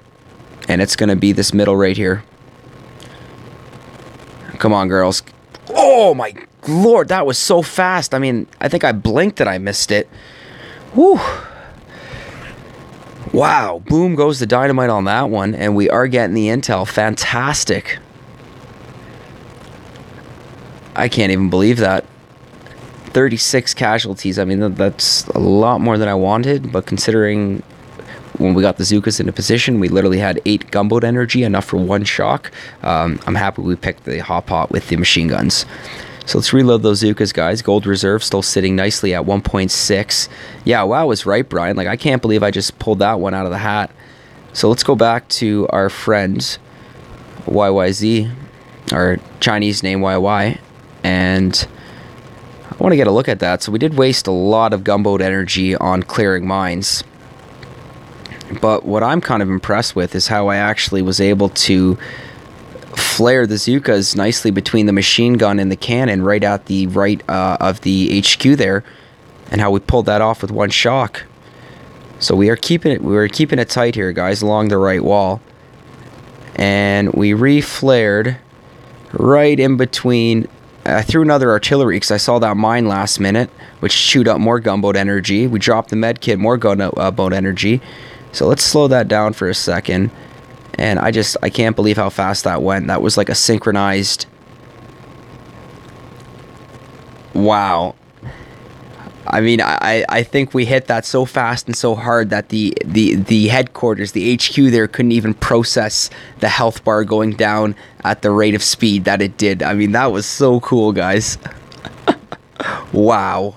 And it's going to be this middle right here. Come on, girls. Oh, my Lord. That was so fast. I mean, I think I blinked and I missed it. Whew. Wow, boom goes the dynamite on that one, and we are getting the intel. Fantastic. I can't even believe that. 36 casualties. I mean, that's a lot more than I wanted, but considering when we got the Zookas into position, we literally had 8 gunboat energy, enough for 1 shock. I'm happy we picked the hot pot with the machine guns. So let's reload those Zookas, guys. Gold reserve still sitting nicely at 1.6. Yeah, wow, I was right, Brian. Like, I can't believe I just pulled that one out of the hat. So let's go back to our friend YYZ, our Chinese name YY, and I want to get a look at that. So we did waste a lot of gunboat energy on clearing mines. But what I'm kind of impressed with is how I actually was able to flare the Zookas nicely between the machine gun and the cannon right at the right of the HQ there, and how we pulled that off with 1 shock. So we were keeping it tight here, guys, along the right wall, and we re-flared right in between. I threw another artillery because I saw that mine last minute, which chewed up more gunboat energy. We dropped the med kit, more gunboat energy. So let's slow that down for a second. And I can't believe how fast that went. That was like a synchronized... Wow. I mean, I think we hit that so fast and so hard that the headquarters, the HQ there, couldn't even process the health bar going down at the rate of speed that it did. I mean, that was so cool, guys. Wow.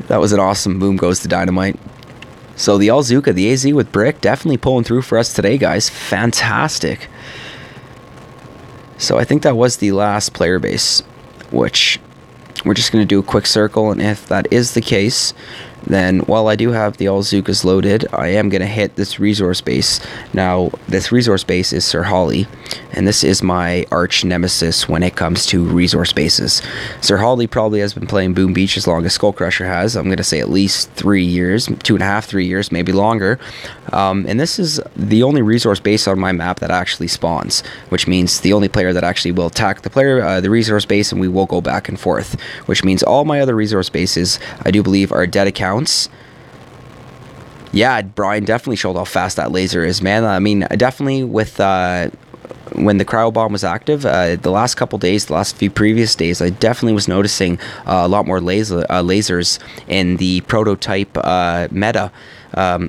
That was an awesome Boom Goes the Dynamite. So the Alzuka, the AZ with Brick, definitely pulling through for us today, guys. Fantastic. So I think that was the last player base, which we're just going to do a quick circle, and if that is the case, then while I do have the Alzukas loaded, I am going to hit this resource base. Now, this resource base is Sir Holly, and this is my arch nemesis when it comes to resource bases. Sir Holly probably has been playing Boom Beach as long as SkullCrusher has. I'm going to say at least 3 years, 2.5, 3 years, maybe longer. And this is the only resource base on my map that actually spawns, which means the only player that actually will attack the resource base, and we will go back and forth, which means all my other resource bases, I do believe, are dead accounts. Yeah, Brian definitely showed how fast that laser is, man. I mean, definitely with when the Cryo Bomb was active, the last couple days, the last few previous days, I definitely was noticing a lot more lasers in the prototype meta.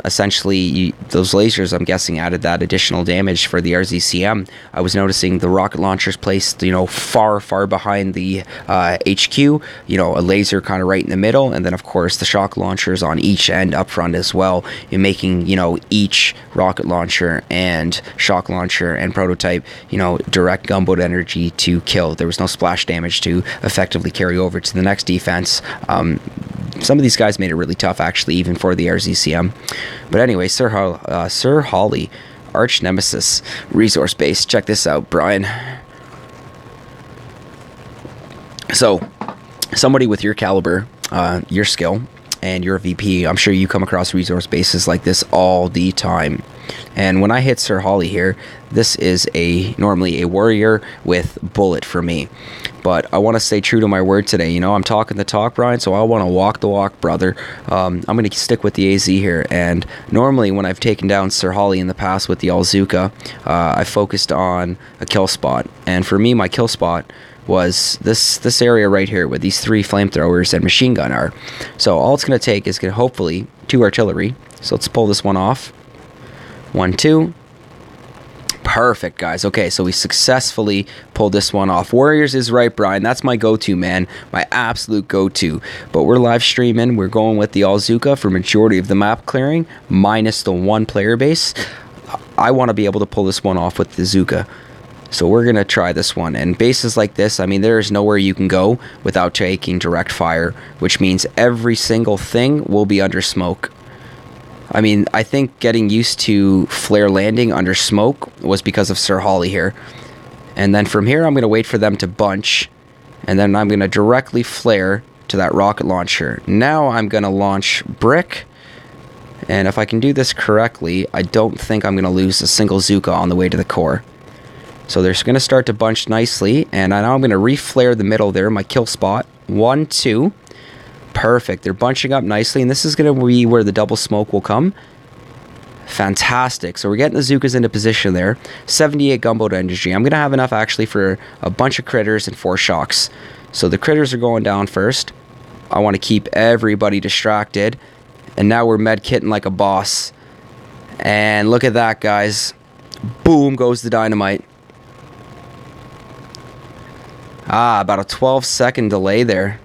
Essentially, those lasers, I'm guessing, added that additional damage for the RZCM. I was noticing the rocket launchers placed, far behind the HQ, a laser kind of right in the middle, and then, of course, the shock launchers on each end up front as well, making, each rocket launcher and shock launcher and prototype, direct gunboat energy to kill. There was no splash damage to effectively carry over to the next defense. Some of these guys made it really tough, actually, even for the RZCM. But anyway, Sir Holly, arch nemesis, resource base. Check this out, Brian. So, somebody with your caliber, your skill, and your VP, I'm sure you come across resource bases like this all the time. And when I hit Sir Holly here, this is normally a warrior with bullet for me. But I want to stay true to my word today. I'm talking the talk, Brian, so I want to walk the walk, brother. I'm going to stick with the AZ here. And normally when I've taken down Sir Holly in the past with the Alzuka, I focused on a kill spot. And for me, my kill spot was this area right here where these 3 flamethrowers and machine gun are. So all it's going to take is hopefully 2 artillery. So let's pull this one off. 1, 2. Perfect, guys. Okay, so we successfully pulled this one off. Warriors is right, Brian. That's my go-to, man. My absolute go-to. But we're live streaming. We're going with the Alzuka for majority of the map clearing, minus the 1 player base. I want to be able to pull this one off with the Zuka. So we're going to try this one. And bases like this, I mean, there is nowhere you can go without taking direct fire, which means every single thing will be under smoke. I mean, I think getting used to flare landing under smoke was because of Sir Holly here. And then from here, I'm going to wait for them to bunch. And then I'm going to directly flare to that rocket launcher. Now I'm going to launch Brick. And if I can do this correctly, I don't think I'm going to lose a single Zuka on the way to the core. So they're going to start to bunch nicely. And now I'm going to re-flare the middle there, my kill spot. 1, 2. Perfect. They're bunching up nicely, and this is going to be where the double smoke will come. Fantastic. So we're getting the Zukas into position there. 78 gunboat energy. I'm going to have enough actually for a bunch of critters and 4 shocks. So the critters are going down first. I want to keep everybody distracted. And now we're med-kitting like a boss. And look at that, guys. Boom goes the dynamite. About a 12-second delay there.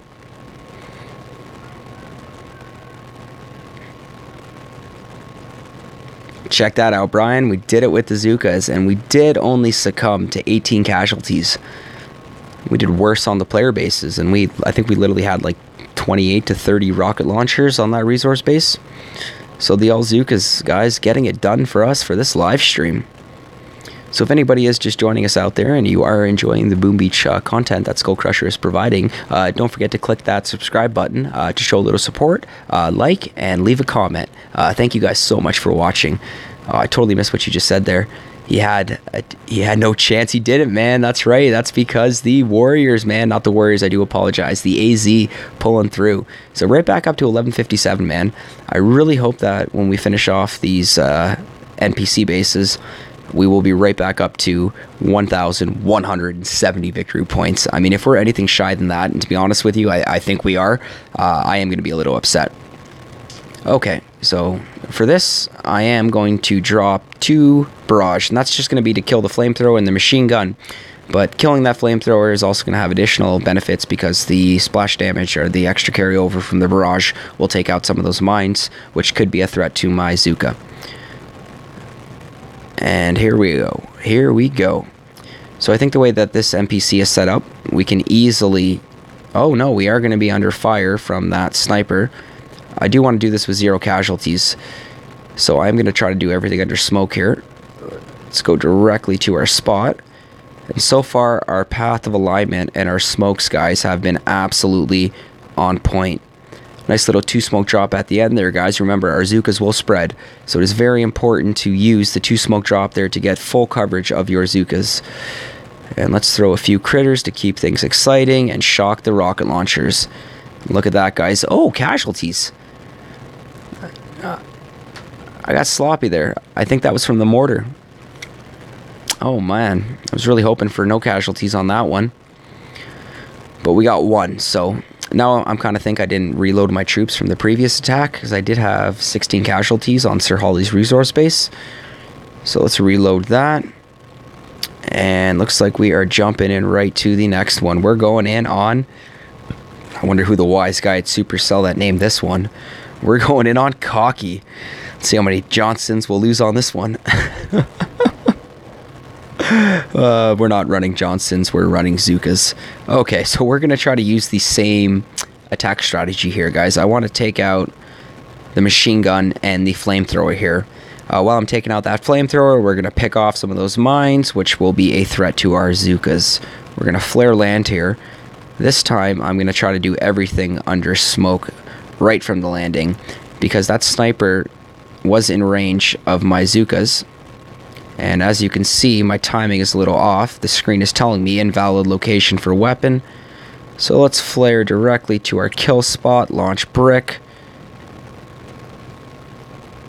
Check that out, Brian. We did it with the Zukas, and we did only succumb to 18 casualties. We did worse on the player bases, and I think we literally had like 28 to 30 rocket launchers on that resource base. So the Alzukas, guys, getting it done for us for this live stream. So if anybody is just joining us out there and you are enjoying the Boom Beach content that SkullCrusher is providing, don't forget to click that subscribe button to show a little support, like, and leave a comment. Thank you guys so much for watching. I totally missed what you just said there. He had no chance. He didn't, man. That's right. That's because the Warriors, man, not the Warriors. I do apologize. The AZ pulling through. So right back up to 1157, man. I really hope that when we finish off these NPC bases, we will be right back up to 1,170 victory points. I mean, if we're anything shy than that, and to be honest with you, I think we are, I am going to be a little upset. Okay, so for this, I am going to drop 2 barrage, and that's just going to be to kill the flamethrower and the machine gun. But killing that flamethrower is also going to have additional benefits because the splash damage or the extra carryover from the barrage will take out some of those mines, which could be a threat to my Zuka. And here we go. Here we go. So I think the way that this NPC is set up, we can easily... Oh no, we are going to be under fire from that sniper. I do want to do this with 0 casualties. So I'm going to try to do everything under smoke here. Let's go directly to our spot. And so far, our path of alignment and our smokes, guys, have been absolutely on point. Nice little 2 smoke drop at the end there, guys. Remember, our Zukas will spread, so it is very important to use the 2 smoke drop there to get full coverage of your Zukas. And let's throw a few critters to keep things exciting and shock the rocket launchers. Look at that, guys. Oh, casualties. I got sloppy there. I think that was from the mortar. Oh, man. I was really hoping for no casualties on that one. But we got 1, so... Now I'm kind of think I didn't reload my troops from the previous attack because I did have 16 casualties on Sir Holly's resource base. So let's reload that. And looks like we are jumping in right to the next one. We're going in on... I wonder who the wise guy at Supercell that named this one. We're going in on Cocky. Let's see how many Johnsons we'll lose on this one. We're not running Johnsons, we're running Zukas. Okay, so we're going to try to use the same attack strategy here, guys. I want to take out the machine gun and the flamethrower here. While I'm taking out that flamethrower, we're going to pick off some of those mines, which will be a threat to our Zukas. We're going to flare land here. This time, I'm going to try to do everything under smoke right from the landing, because that sniper was in range of my Zukas. And as you can see, my timing is a little off. The screen is telling me invalid location for weapon. So let's flare directly to our kill spot, launch brick.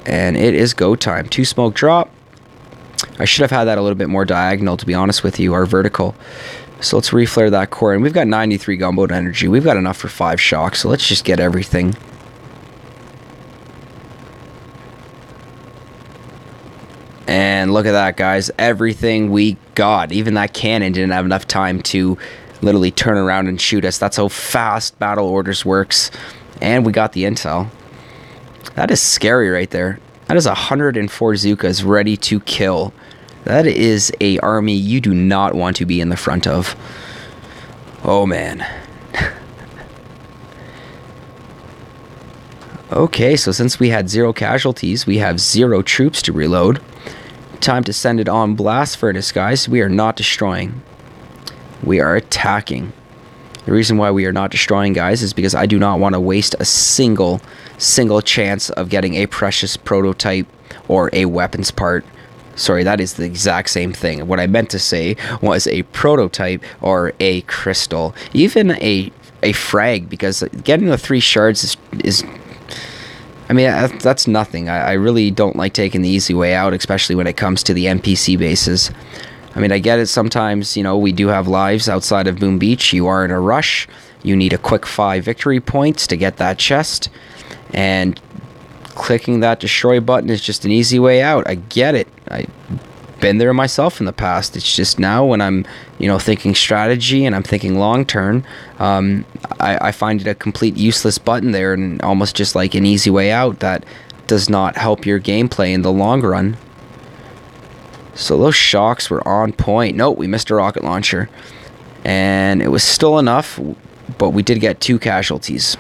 And it is go time. 2 smoke drop. I should have had that a little bit more diagonal, to be honest with you, or vertical. So let's reflare that core. And we've got 93 gunboat energy. We've got enough for 5 shocks. So let's just get everything. And look at that, guys. Everything we got. Even that cannon didn't have enough time to literally turn around and shoot us. That's how fast battle orders works. And we got the intel. That is scary right there. That is 104 Zukas ready to kill. That is a army you do not want to be in the front of. Oh, man. Okay, so since we had 0 casualties, we have 0 troops to reload. Time to send it on blast furnace, guys. We are not destroying. We are attacking. The reason why we are not destroying, guys, is because I do not want to waste a single chance of getting a precious prototype or a weapons part. Sorry, that is the exact same thing. What I meant to say was a prototype or a crystal. Even a frag, because getting the 3 shards is I mean, that's nothing. I really don't like taking the easy way out, especially when it comes to the NPC bases. I mean, I get it sometimes, you know, we do have lives outside of Boom Beach. You are in a rush. You need a quick 5 victory points to get that chest. And clicking that destroy button is just an easy way out. I get it. I've been there myself in the past. It's just now when I'm, you know, thinking strategy and I'm thinking long term, I find it a complete useless button there and almost just like an easy way out that does not help your gameplay in the long run. So those shocks were on point. Nope, we missed a rocket launcher. And it was still enough, but we did get 2 casualties.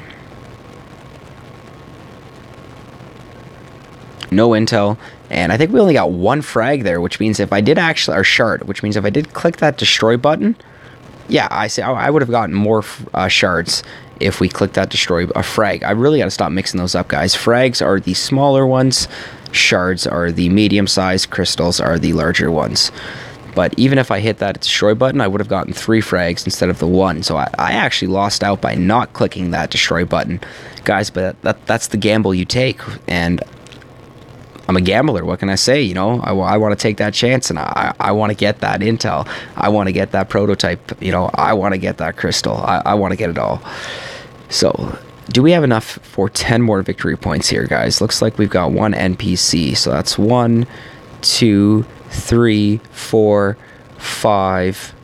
No intel. And I think we only got 1 frag there, which means if I did actually, or shard, which means if I did click that destroy button, yeah, I would have gotten more shards if we clicked that destroy a frag. I really got to stop mixing those up, guys. Frags are the smaller ones, shards are the medium-sized, crystals are the larger ones. But even if I hit that destroy button, I would have gotten 3 frags instead of the 1. So I actually lost out by not clicking that destroy button, guys. But that's the gamble you take, and I'm a gambler. What can I say? You know, I want to take that chance, and I want to get that intel. I want to get that prototype. You know, I want to get that crystal. I want to get it all. So, do we have enough for 10 more victory points here, guys? Looks like we've got one NPC. So that's 1, 2, 3, 4, 5.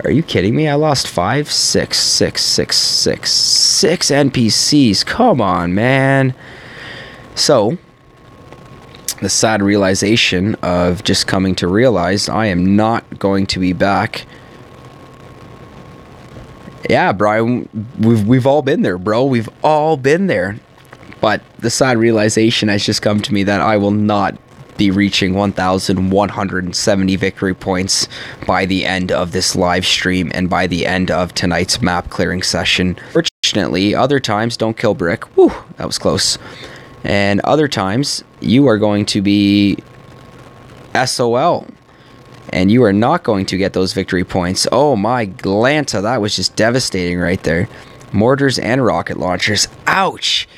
Are you kidding me? I lost 5, 6, 6, 6, 6, 6 NPCs. Come on, man. So, the sad realization of just coming to realize I am not going to be back. Yeah, Brian, we've all been there, bro. We've all been there. But the sad realization has just come to me that I will not be reaching 1,170 victory points by the end of this live stream and by the end of tonight's map clearing session. Fortunately, other times, don't kill Brick. Whew, that was close. And other times, you are going to be SOL. And you are not going to get those victory points. Oh my Glanta, that was just devastating right there. Mortars and rocket launchers. Ouch!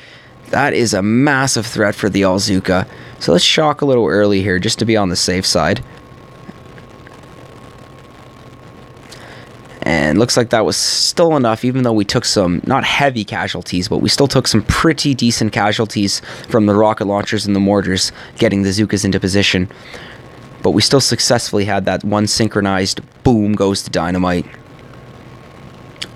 That is a massive threat for the Alzuka. So let's shock a little early here, just to be on the safe side. And looks like that was still enough, even though we took some, not heavy casualties, but we still took some pretty decent casualties from the rocket launchers and the mortars, getting the Zukas into position. But we still successfully had that one synchronized boom goes to dynamite.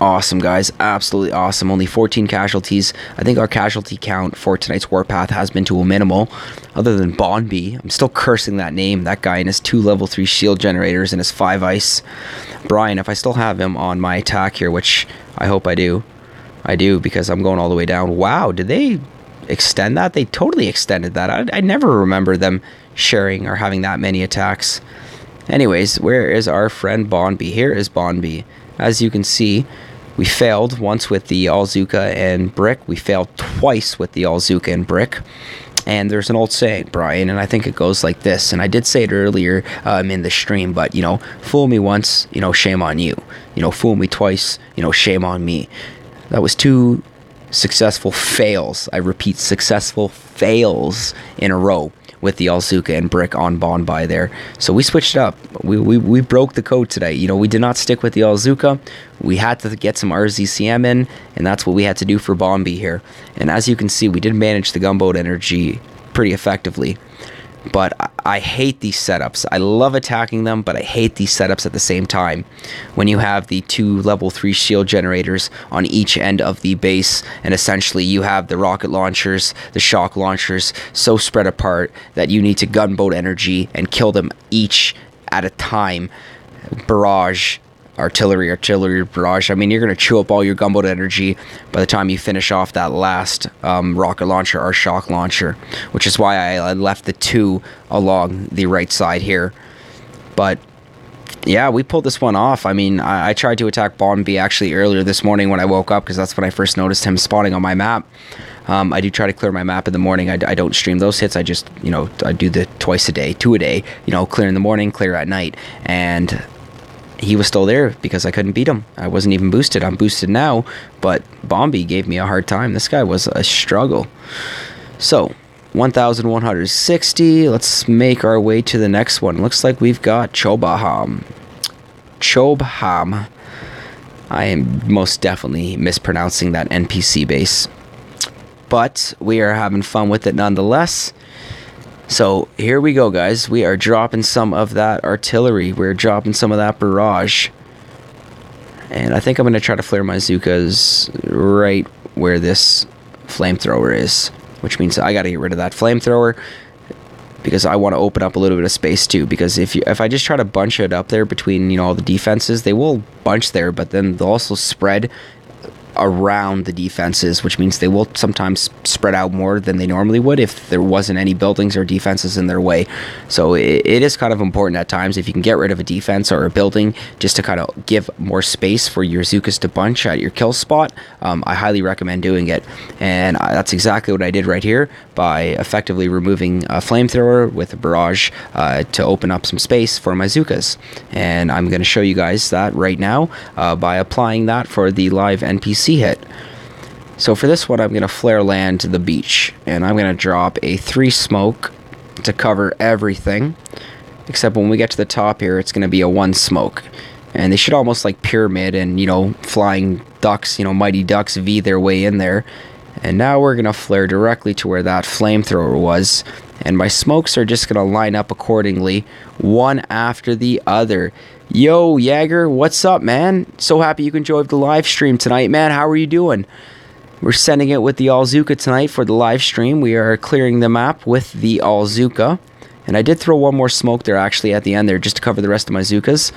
Awesome, guys. Absolutely awesome. Only 14 casualties. I think our casualty count for tonight's warpath has been to a minimal. Other than Bonby. I'm still cursing that name. That guy and his 2 level 3 shield generators and his 5 ice. Brian, if I still have him on my attack here, which I hope I do. I do, because I'm going all the way down. Wow, did they extend that? They totally extended that. I never remember them sharing or having that many attacks. Anyways, where is our friend Bonby? Here is Bonby. As you can see, we failed once with the Alzuka and Brick. We failed twice with the Alzuka and Brick. And there's an old saying, Brian, and I think it goes like this. And I did say it earlier in the stream, but, you know, fool me once, you know, shame on you. You know, fool me twice, you know, shame on me. That was 2 successful fails. I repeat, successful fails in a row with the Alzuka and Brick on Bonby there. So we switched it up. We broke the code today. You know, we did not stick with the Alzuka. We had to get some RZCM in, and that's what we had to do for Bonby here. And as you can see, we did manage the gunboat energy pretty effectively. But I hate these setups. I love attacking them, but I hate these setups at the same time. When you have the 2 level 3 shield generators on each end of the base, and essentially you have the rocket launchers, the shock launchers, so spread apart that you need to gunboat energy and kill them each at a time. Barrage, artillery, barrage. I mean, you're going to chew up all your gunboat energy by the time you finish off that last rocket launcher or shock launcher, which is why I left the 2 along the right side here. But yeah, we pulled this one off. I mean, I tried to attack Bonby actually earlier this morning when I woke up, because that's when I first noticed him spawning on my map. I do try to clear my map in the morning. I don't stream those hits. I just, you know, I do the twice a day, 2 a day, you know, clear in the morning, clear at night. And he was still there because I couldn't beat him. I wasn't even boosted. I'm boosted now, but Bonby gave me a hard time. This guy was a struggle. So, 1,160. Let's make our way to the next one. Looks like we've got Chobham. I am most definitely mispronouncing that NPC base. But we are having fun with it nonetheless. So here we go, guys. We are dropping some of that artillery. We're dropping some of that barrage. And I think I'm going to try to flare my Zukas right where this flamethrower is. Which means I got to get rid of that flamethrower, because I want to open up a little bit of space too. Because if I just try to bunch it up there between, you know, all the defenses, they will bunch there, but then they'll also spread around the defenses, which means they will sometimes spread out more than they normally would if there wasn't any buildings or defenses in their way. So it is kind of important at times, if you can get rid of a defense or a building, just to kind of give more space for your Zukas to bunch at your kill spot. I highly recommend doing it, and that's exactly what I did right here by effectively removing a flamethrower with a barrage to open up some space for my Zukas. And I'm going to show you guys that right now by applying that for the live NPC hit. So for this one, I'm going to flare land to the beach, and I'm going to drop a 3 smoke to cover everything, except when we get to the top here, it's going to be a 1 smoke. And they should almost like pyramid and, you know, flying ducks, you know, mighty ducks V their way in there. And now we're going to flare directly to where that flamethrower was. And my smokes are just going to line up accordingly, one after the other. Yo, Jaeger, what's up, man? So happy you can join the live stream tonight, man. How are you doing? We're sending it with the Alzuka tonight for the live stream. We are clearing the map with the Alzuka. And I did throw 1 more smoke there, actually, at the end there, just to cover the rest of my Zukas.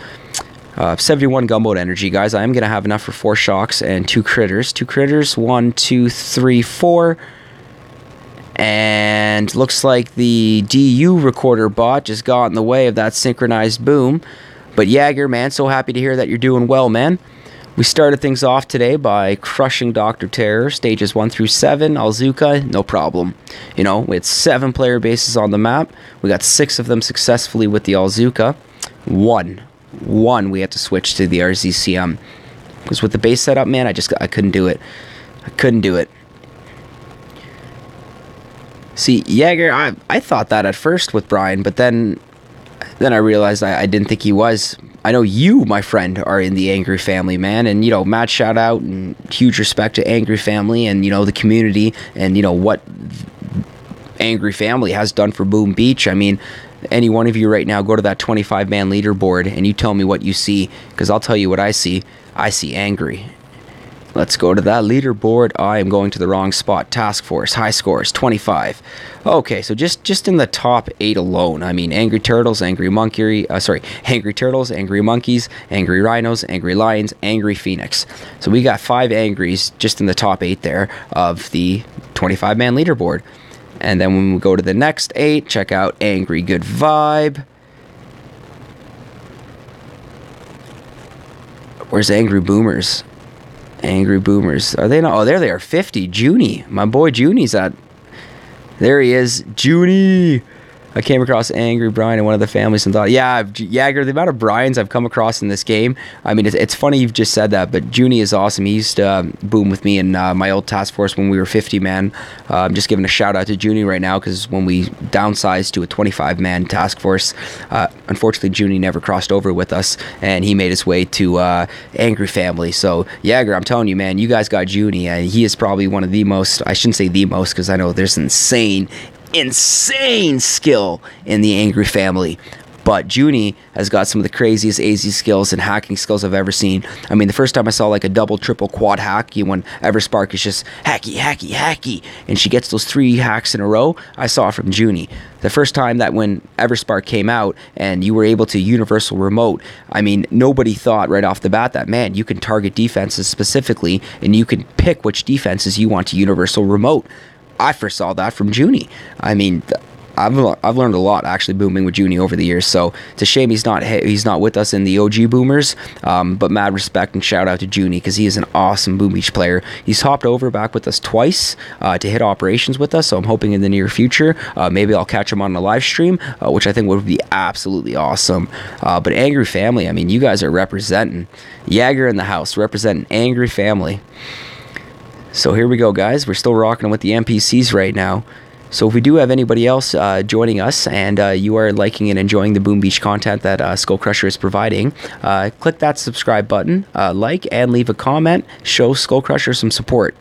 71 gunboat energy, guys. I am going to have enough for 4 shocks and 2 critters. 2 critters, 1, 2, 3, 4. And looks like the DU recorder bot just got in the way of that synchronized boom. But Jaeger, man, so happy to hear that you're doing well, man. We started things off today by crushing Dr.Terror, stages 1 through 7, Alzuka, no problem. You know, we had 7 player bases on the map. We got 6 of them successfully with the Alzuka. One we had to switch to the RZCM. Because with the base setup, man, I couldn't do it. I couldn't do it. See, Jaeger, I thought that at first with Brian, but then I realized I didn't think he was. I know you, my friend, are in the Angry Family, man, and, you know, mad shout out and huge respect to Angry Family and, you know, the community and, you know, what Angry Family has done for Boom Beach. I mean, any one of you right now, go to that 25-man leaderboard and you tell me what you see, because I'll tell you what I see. I see Angry. Let's go to that leaderboard. I am going to the wrong spot. Task Force, high scores, 25. Okay, so just in the top 8 alone. I mean, Angry Turtles, Angry Angry Turtles, Angry Monkeys, Angry Rhinos, Angry Lions, Angry Phoenix. So we got 5 Angries just in the top 8 there of the 25-man leaderboard. And then when we go to the next 8, check out Angry Good Vibe. Where's Angry Boomers? Angry Boomers. Are they not? Oh, there they are. 50. Junie. My boy Junie's at... There he is. Junie. I came across Angry Brian in one of the families and thought, yeah, Jaeger, the amount of Brians I've come across in this game, I mean, it's funny you've just said that, but Junie is awesome. He used to boom with me in my old task force when we were 50-man. I'm just giving a shout out to Junie right now, because when we downsized to a 25-man task force, unfortunately, Junie never crossed over with us, and he made his way to Angry Family. So, Jaeger, I'm telling you, man, you guys got Junie. He is probably one of the most, I shouldn't say the most, because I know there's insane skill in the Angry Family, but Junie has got some of the craziest AZ skills and hacking skills I've ever seen. I mean, the first time I saw like a double, triple, quad hack, when Everspark is just hacky, and she gets those 3 hacks in a row, I saw it from Junie. The first time that when Everspark came out and you were able to universal remote, I mean, nobody thought right off the bat that, man, you can target defenses specifically, and you can pick which defenses you want to universal remote. I first saw that from Junie. I mean, I've learned a lot actually booming with Junie over the years. So it's a shame he's not with us in the OG boomers. But mad respect and shout out to Junie, because he is an awesome Boom Beach player. He's hopped over back with us twice to hit operations with us. So I'm hoping in the near future maybe I'll catch him on a live stream, which I think would be absolutely awesome. But Angry Family, I mean, you guys are representing Jaeger in the house, representing Angry Family. So here we go, guys. We're still rocking with the NPCs right now. So if we do have anybody else joining us, and you are liking and enjoying the Boom Beach content that SkullCrusher is providing, click that subscribe button, like, and leave a comment. Show SkullCrusher some support.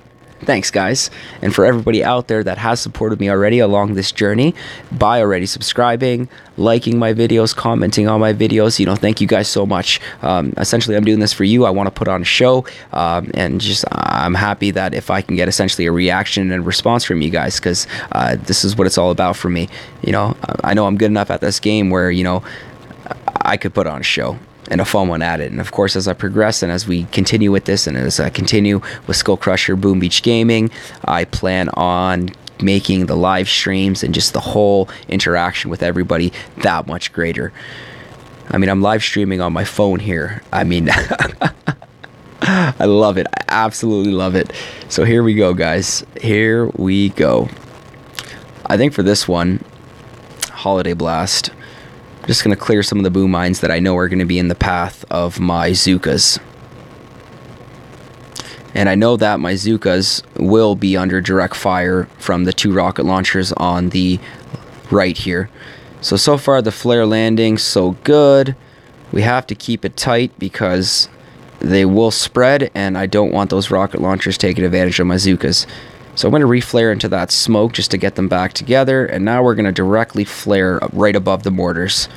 Thanks, guys. And for everybody out there that has supported me already along this journey by already subscribing, liking my videos, commenting on my videos, you know, thank you guys so much. Essentially, I'm doing this for you. I want to put on a show, and just I'm happy that if I can get essentially a reaction and response from you guys, because this is what it's all about for me. You know, I know I'm good enough at this game where, you know, I could put on a show and a fun one at it. And of course, as I progress and as we continue with this, and as I continue with SkullCrusher Boom Beach Gaming, I plan on making the live streams and just the whole interaction with everybody that much greater. I mean, I'm live streaming on my phone here. I mean, I love it. I absolutely love it. So here we go, guys. Here we go. I think for this one, Holiday Blast, I'm just going to clear some of the boom mines that I know are going to be in the path of my Zukas. And I know that my Zookas will be under direct fire from the 2 rocket launchers on the right here. So far the flare landing, so good. We have to keep it tight because they will spread, and I don't want those rocket launchers taking advantage of my Zookas. So I'm going to reflare into that smoke just to get them back together, and now we're going to directly flare right above the mortars.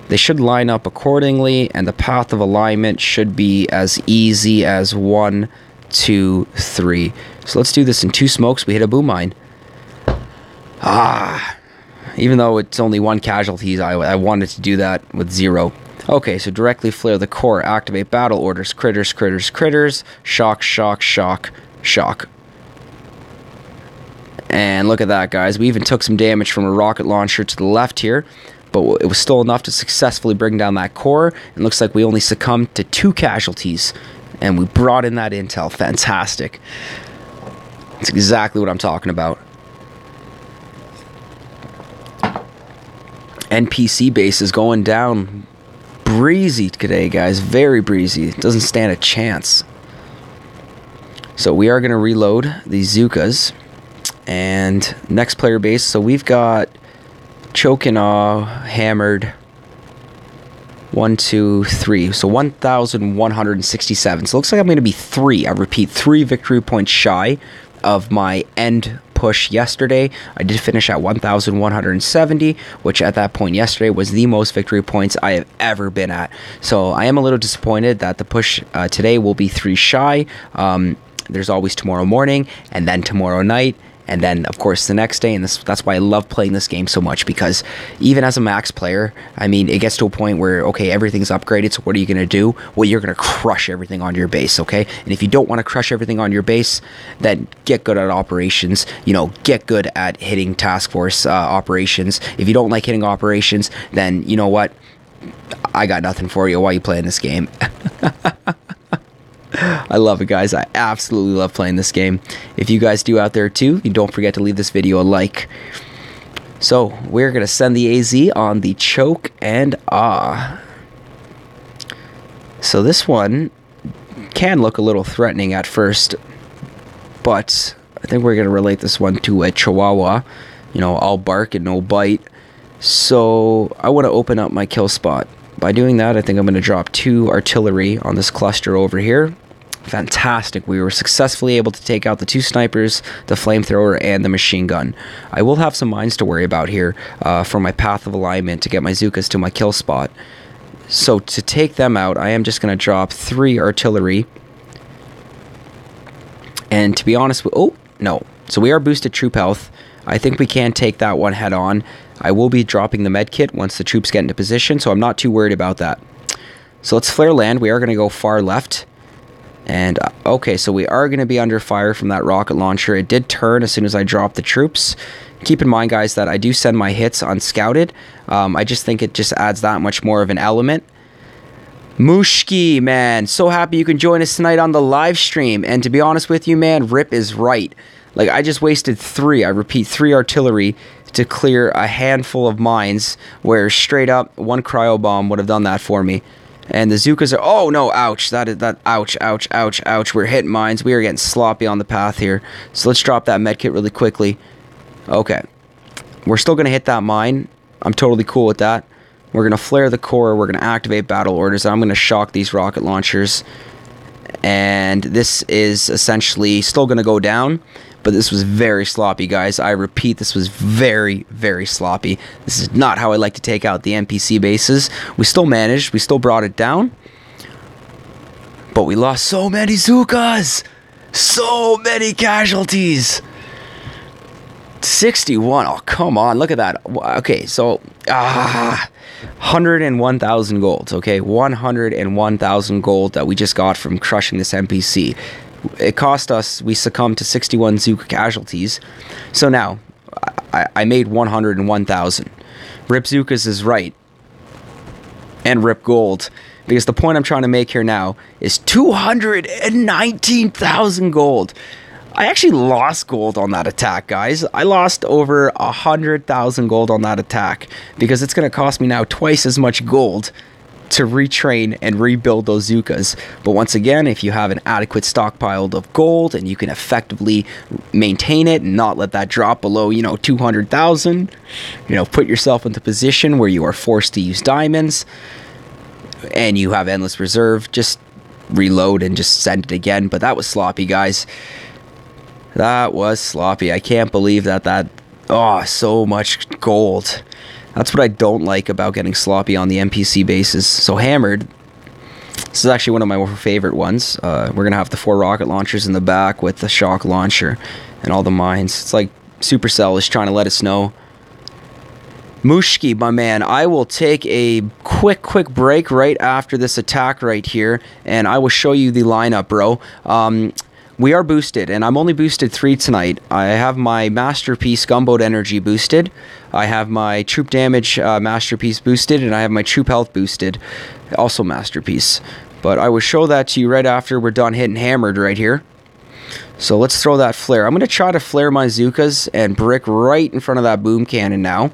They should line up accordingly, and the path of alignment should be as easy as 1, 2, 3. So let's do this in 2 smokes. We hit a boom mine. Even though it's only 1 casualty, I wanted to do that with 0. Okay, so directly flare the core, activate battle orders, critters, critters, critters, shock, shock, shock, shock. And look at that, guys. We even took some damage from a rocket launcher to the left here, but it was still enough to successfully bring down that core. It looks like we only succumbed to 2 casualties, and we brought in that intel. Fantastic. That's exactly what I'm talking about. NPC base is going down breezy today, guys. Very breezy. It doesn't stand a chance. So we are going to reload these Zookas. And next player base, so we've got Chokenaw hammered 1, 2, 3. So 1,167. So it looks like I'm going to be 3. I repeat, 3 victory points shy of my end push yesterday. I did finish at 1,170, which at that point yesterday was the most victory points I have ever been at. So I am a little disappointed that the push today will be 3 shy. There's always tomorrow morning, and then tomorrow night, and then of course the next day. And that's why I love playing this game so much, because even as a max player, I mean, it gets to a point where, okay, everything's upgraded, so what are you going to do? Well, you're going to crush everything on your base, okay? And if you don't want to crush everything on your base, then get good at operations, you know, get good at hitting task force operations. If you don't like hitting operations, then you know what? I got nothing for you while you playing this game. I love it, guys. I absolutely love playing this game. If you guys do out there too, you don't forget to leave this video a like. So we're gonna send the AZ on the choke and So this one can look a little threatening at first, but I think we're gonna relate this one to a Chihuahua. You know, all bark and no bite. So I want to open up my kill spot. By doing that, I think I'm going to drop 2 artillery on this cluster over here. Fantastic. We were successfully able to take out the 2 snipers, the flamethrower, and the machine gun. I will have some mines to worry about here for my path of alignment to get my Zookas to my kill spot. So to take them out, I am just going to drop 3 artillery. And to be honest with... Oh, no. So we are boosted troop health. I think we can take that one head on. I will be dropping the med kit once the troops get into position, so I'm not too worried about that. So let's flare land. We are going to go far left. And, okay, so we are going to be under fire from that rocket launcher. It did turn as soon as I dropped the troops. Keep in mind, guys, that I do send my hits unscouted. I just think it just adds that much more of an element. Mushki, man, so happy you can join us tonight on the live stream. And to be honest with you, man, Rip is right. Like, I just wasted 3, I repeat, 3 artillery to clear a handful of mines, where straight up 1 cryo bomb would have done that for me. And the Zookas are... Oh, no, ouch. Ouch, ouch, ouch, ouch. We're hitting mines. We are getting sloppy on the path here. So let's drop that medkit really quickly. Okay. We're still going to hit that mine. I'm totally cool with that. We're going to flare the core. We're going to activate battle orders. And I'm going to shock these rocket launchers. And this is essentially still going to go down. But this was very sloppy, guys. I repeat, this was very, very sloppy. This is not how I like to take out the NPC bases. We still managed. We still brought it down. But we lost so many Zookas. So many casualties. 61. Oh, come on. Look at that. Okay, so... 101,000 gold, okay? 101,000 gold that we just got from crushing this NPC. It cost us, we succumbed to 61 Zooka casualties. So now, I made 101,000. Rip Zookas is right. And Rip Gold. Because the point I'm trying to make here now is 219,000 gold. I actually lost gold on that attack, guys. I lost over 100,000 gold on that attack. Because it's going to cost me now twice as much gold to retrain and rebuild those Zookas. But once again, if you have an adequate stockpile of gold and you can effectively maintain it and not let that drop below, 200,000, put yourself into a position where you are forced to use diamonds and you have endless reserve, just reload and just send it again. But that was sloppy, guys. That was sloppy. I can't believe that so much gold. That's what I don't like about getting sloppy on the NPC bases. So Hammered, this is actually one of my more favorite ones. We're going to have the 4 rocket launchers in the back with the shock launcher and all the mines. It's like Supercell is trying to let us know. Mushki, my man, I will take a quick break right after this attack right here, and I will show you the lineup, bro. We are boosted, and I'm only boosted 3 tonight. I have my Masterpiece Gunboat Energy boosted. I have my Troop Damage Masterpiece boosted, and I have my Troop Health boosted, also Masterpiece. But I will show that to you right after we're done hitting Hammered right here. So let's throw that flare. I'm going to try to flare my Zookas and brick right in front of that boom cannon now.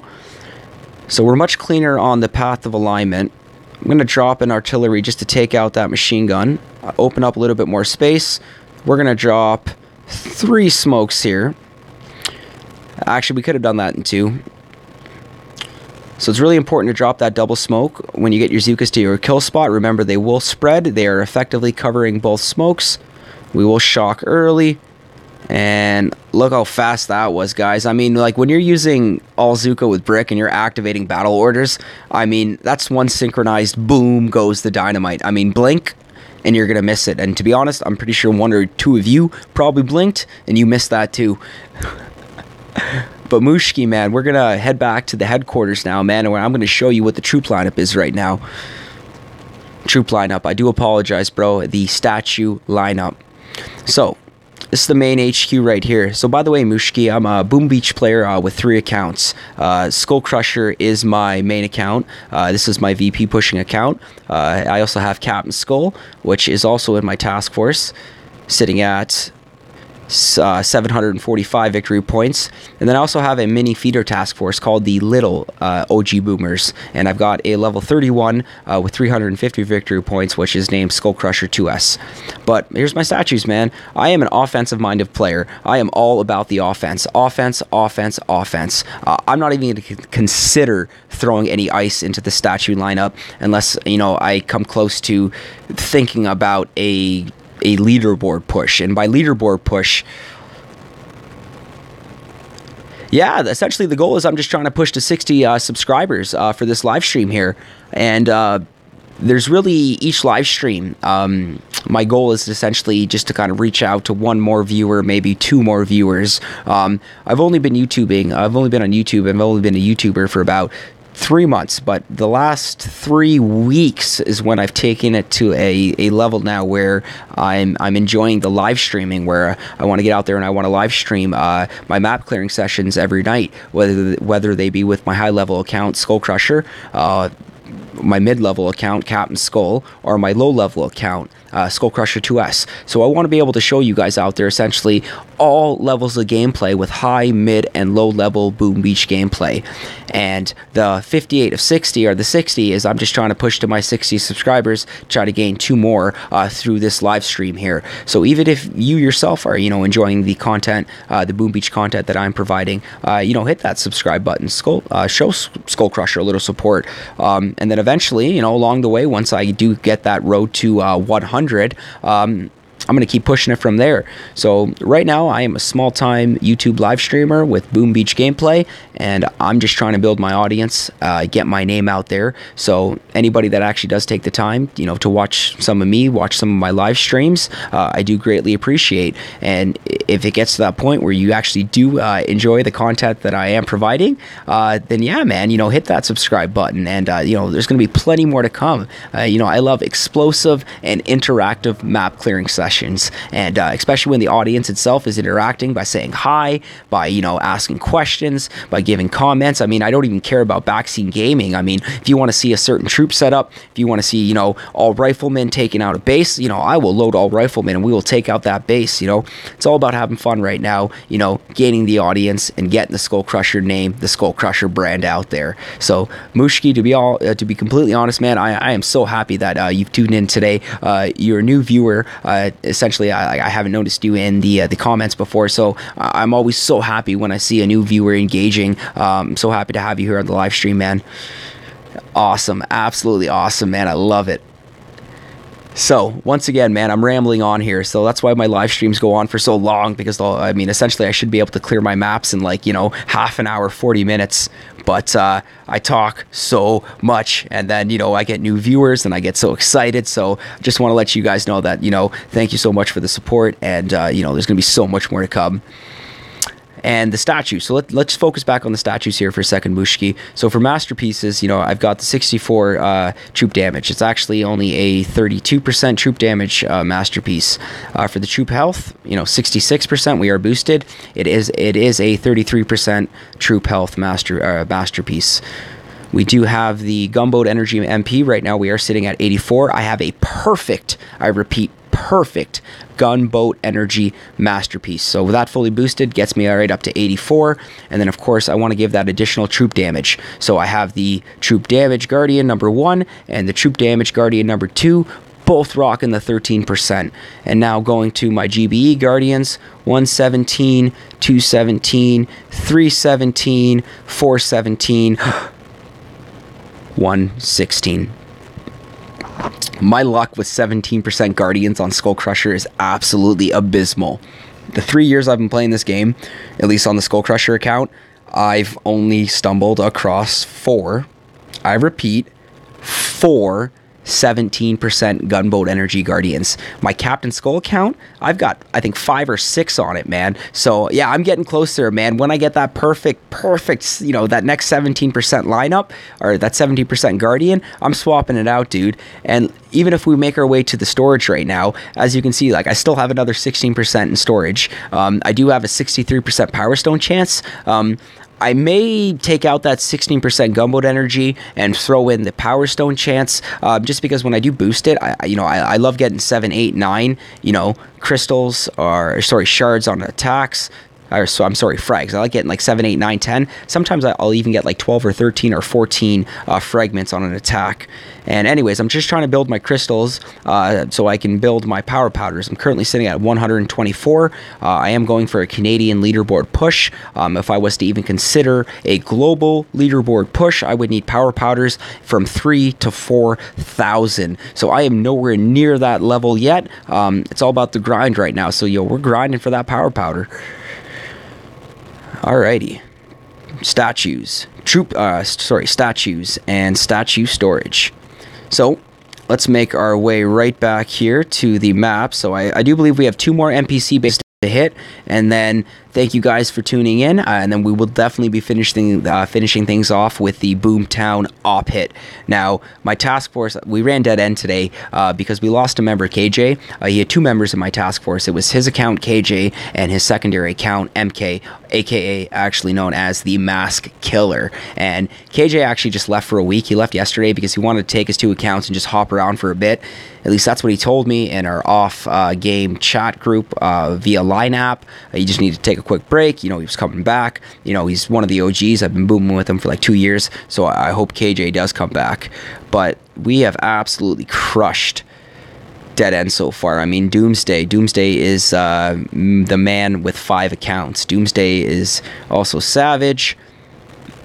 So we're much cleaner on the path of alignment. I'm going to drop an artillery just to take out that machine gun. Open up a little bit more space. We're going to drop 3 smokes here. Actually, we could have done that in 2. So it's really important to drop that double smoke when you get your Zookas to your kill spot. Remember, they will spread. They are effectively covering both smokes. We will shock early. And look how fast that was, guys. I mean, like, when you're using all Zooka with brick and you're activating battle orders, I mean, that's one synchronized boom goes the dynamite. I mean, blink and you're going to miss it. And to be honest, I'm pretty sure 1 or 2 of you probably blinked, and you missed that too. But Mushki, man, we're going to head back to the headquarters now, man, and I'm going to show you what the troop lineup is right now. Troop lineup. I do apologize, bro. The statue lineup. So, this is the main HQ right here. So, by the way, Mushki, I'm a Boom Beach player with 3 accounts. SkullCrusher is my main account. This is my VP pushing account. I also have Captain Skull, which is also in my task force, sitting at 745 victory points. And then I also have a mini feeder task force called the Little OG Boomers, and I've got a level 31 with 350 victory points, which is named SkullCrusher 2S. But here's my statues, man. I am an offensive minded player. I am all about the offense. Offense. I'm not even going to consider throwing any ice into the statue lineup unless, I come close to thinking about a leaderboard push. And by leaderboard push, yeah, essentially the goal is I'm just trying to push to 60 subscribers for this live stream here. And there's really each live stream, my goal is essentially just to kind of reach out to 1 more viewer, maybe 2 more viewers. I've only been YouTubing. I've only been on YouTube. I've only been a YouTuber for about 3 months, but the last 3 weeks is when I've taken it to a level now where I'm enjoying the live streaming, where I want to get out there and I want to live stream my map clearing sessions every night, whether they be with my high level account SkullCrusher, my mid-level account Captain Skull, or my low-level account SkullCrusher 2S. So I want to be able to show you guys out there essentially all levels of gameplay with high, mid, and low-level Boom Beach gameplay. And the 58 of 60, or the 60, is I'm just trying to push to my 60 subscribers, try to gain 2 more through this live stream here. So even if you yourself are, enjoying the content, the Boom Beach content that I'm providing, hit that subscribe button, show SkullCrusher a little support. And then eventually, along the way, once I do get that road to 100, I'm going to keep pushing it from there. So right now I am a small-time YouTube live streamer with Boom Beach gameplay, and I'm just trying to build my audience, get my name out there. So anybody that actually does take the time, to watch some of me, watch some of my live streams, I do greatly appreciate. And if it gets to that point where you actually do enjoy the content that I am providing, then yeah, man, hit that subscribe button, and there's going to be plenty more to come. I love explosive and interactive map clearing sessions. sessions, and especially when the audience itself is interacting by saying hi, by, you know, asking questions, by giving comments. I mean, I don't even care about backscene gaming. I mean, if you want to see a certain troop setup, if you want to see, you know, all riflemen taking out a base, you know, I will load all riflemen and we will take out that base. You know, it's all about having fun right now, you know, gaining the audience and getting the SkullCrusher name, the SkullCrusher brand out there. So Mushki, to be completely honest, man, I am so happy that you've tuned in today. You're a new viewer. Essentially, I haven't noticed you in the comments before, so I'm always so happy when I see a new viewer engaging. I'm so happy to have you here on the live stream, man. Awesome, absolutely awesome, man. I love it. So once again, man, I'm rambling on here, so that's why my live streams go on for so long, because I mean, essentially I should be able to clear my maps in, like, you know, half an hour, 40 minutes, but I talk so much, and then, you know, I get new viewers and I get so excited. So just want to let you guys know that, you know, thank you so much for the support, and you know, there's gonna be so much more to come. And the statues. So let's focus back on the statues here for a second, Mushki. So for masterpieces, you know, I've got the 64 troop damage. It's actually only a 32% troop damage masterpiece. For the troop health, you know, 66%. We are boosted. It is a 33% troop health masterpiece. We do have the gunboat energy MP. Right now we are sitting at 84. I have a perfect, I repeat, perfect gunboat energy masterpiece. So with that fully boosted, gets me right up to 84. And then of course I want to give that additional troop damage. So I have the troop damage guardian number 1 and the troop damage guardian number 2, both rocking the 13%. And now going to my GBE guardians, 117, 217, 317, 417, 116. My luck with 17% Guardians on SkullCrusher is absolutely abysmal. The 3 years I've been playing this game, at least on the SkullCrusher account, I've only stumbled across 4, I repeat, 4 17% gunboat energy guardians. My Captain Skull account, I've got, I think, 5 or 6 on it, man. So yeah, I'm getting closer, man. When I get that perfect, you know, that next 17% lineup, or that 17% guardian, I'm swapping it out, dude. And even if we make our way to the storage right now, as you can see, like, I still have another 16% in storage. I do have a 63% Power Stone chance. I may take out that 16% gunboat energy and throw in the Power Stone chance, just because when I do boost it, I love getting 7, 8, 9, you know, crystals, or sorry, shards on attacks. So I'm sorry, frags. I like getting like 7, 8, 9, 10. Sometimes I'll even get like 12 or 13 or 14 fragments on an attack. And anyways, I'm just trying to build my crystals so I can build my power powders. I'm currently sitting at 124. I am going for a Canadian leaderboard push. If I was to even consider a global leaderboard push, I would need power powders from 3,000 to 4,000. So I am nowhere near that level yet. It's all about the grind right now. So we're grinding for that power powder. Alrighty, statues and statue storage. So let's make our way right back here to the map. So I do believe we have 2 more NPC bases to hit, and then thank you guys for tuning in, and then we will definitely be finishing things off with the BoomTown op hit. Now, my task force, we ran dead end today because we lost a member, KJ. He had 2 members in my task force. It was his account, KJ, and his secondary account, MK, aka actually known as the Mask Killer. And KJ actually just left for a week. He left yesterday because he wanted to take his 2 accounts and just hop around for a bit. At least that's what he told me in our off-game chat group via Line app. You just need to take a quick break. You know, he was coming back. You know, he's one of the OGs. I've been booming with him for like 2 years, so I hope KJ does come back. But we have absolutely crushed dead end so far. I mean, Doomsday is the man with 5 accounts. Doomsday is also savage,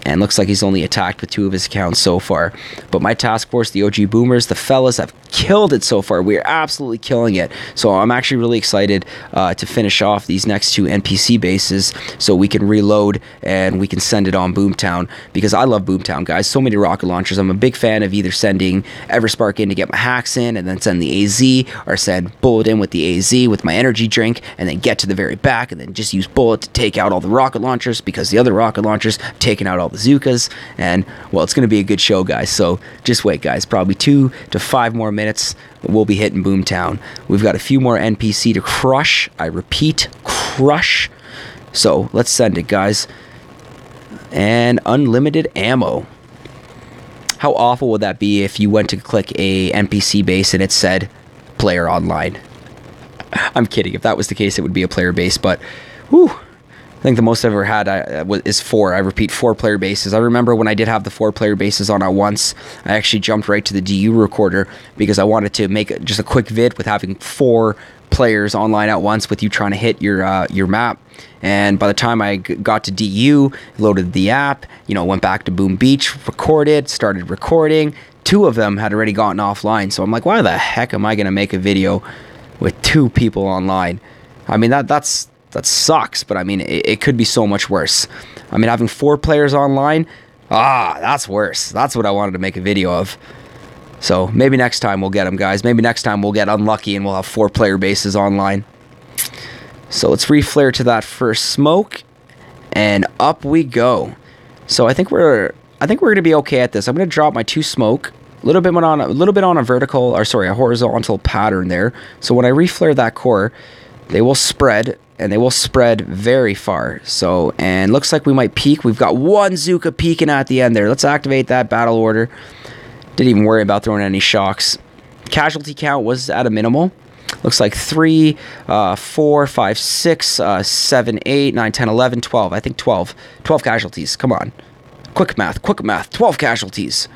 and looks like he's only attacked with 2 of his accounts so far. But my task force, the OG boomers, the fellas, have killed it so far. We are absolutely killing it. So I'm actually really excited to finish off these next 2 NPC bases so we can reload and we can send it on BoomTown, because I love BoomTown, guys. So many rocket launchers. I'm a big fan of either sending Everspark in to get my hacks in and then send the AZ, or send Bullet in with the AZ with my energy drink and then get to the very back and then just use Bullet to take out all the rocket launchers, because the other rocket launchers have taken out all all the Zookas, and, well, it's going to be a good show, guys. So just wait, guys. Probably 2 to 5 more minutes, we'll be hitting BoomTown. We've got a few more NPC to crush. I repeat, crush. So let's send it, guys. And unlimited ammo. How awful would that be if you went to click a NPC base and it said player online? I'm kidding. If that was the case, it would be a player base, but whew, I think the most I've ever had is 4. I repeat, 4 player bases. I remember when I did have the 4 player bases on at once, I actually jumped right to the DU recorder because I wanted to make just a quick vid with having 4 players online at once with you trying to hit your map. And by the time I got to DU, loaded the app, went back to Boom Beach, started recording. 2 of them had already gotten offline. So I'm like, why the heck am I going to make a video with 2 people online? I mean, that sucks, but I mean, it could be so much worse. I mean, having 4 players online, that's worse. That's what I wanted to make a video of. So maybe next time we'll get them, guys. Maybe next time we'll get unlucky and we'll have 4 player bases online. So let's reflare to that first smoke, and up we go. So I think we're gonna be okay at this. I'm gonna drop my 2 smoke, a little bit on a horizontal pattern there. So when I reflare that core, they will spread, and they will spread very far. So, and looks like we might peek. We've got 1 Zooka peeking at the end there. Let's activate that battle order. Didn't even worry about throwing any shocks. Casualty count was at a minimal. Looks like 3, 4, 5, 6, 7, 8, 9, 10, 11, 12. I think 12. 12 casualties. Come on. Quick math. 12 casualties.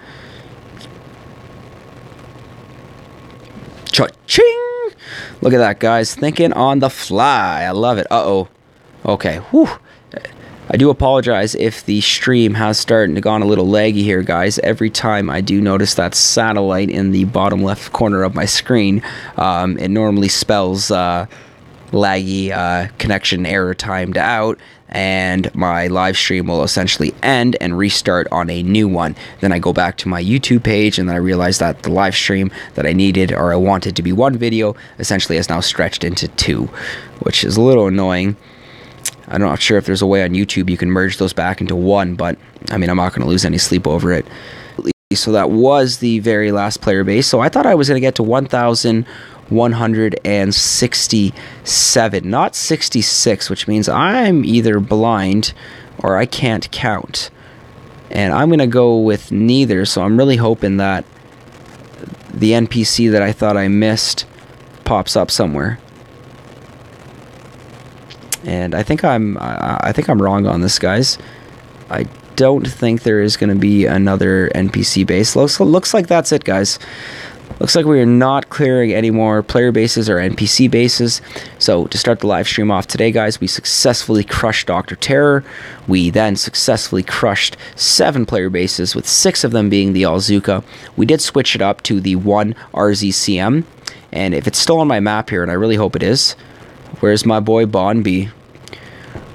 Cha-ching! Look at that, guys. Thinking on the fly. I love it. Uh-oh. Okay. Whew. I do apologize if the stream has started to gone a little laggy here, guys. Every time I do notice that satellite in the bottom left corner of my screen, it normally spells laggy connection error timed out, and my live stream will essentially end and restart on a new one. Then I go back to my YouTube page, and then I realize that the live stream that I needed or I wanted to be 1 video essentially has now stretched into 2, which is a little annoying. I'm not sure if there's a way on YouTube you can merge those back into 1, but I mean, I'm not going to lose any sleep over it. So that was the very last player base. So I thought I was going to get to 1,167, not 66, which means I'm either blind or I can't count. And I'm going to go with neither, so I'm really hoping that the NPC that I thought I missed pops up somewhere. And I think I'm wrong on this, guys. I don't think there is going to be another NPC base. Looks like that's it, guys. Looks like we are not clearing any more player bases or NPC bases. So to start the live stream off today, guys, we successfully crushed Dr.Terror. We then successfully crushed 7 player bases, with 6 of them being the All-Zooka. We did switch it up to the 1 RZCM. And if it's still on my map here, and I really hope it is, where's my boy Bon B?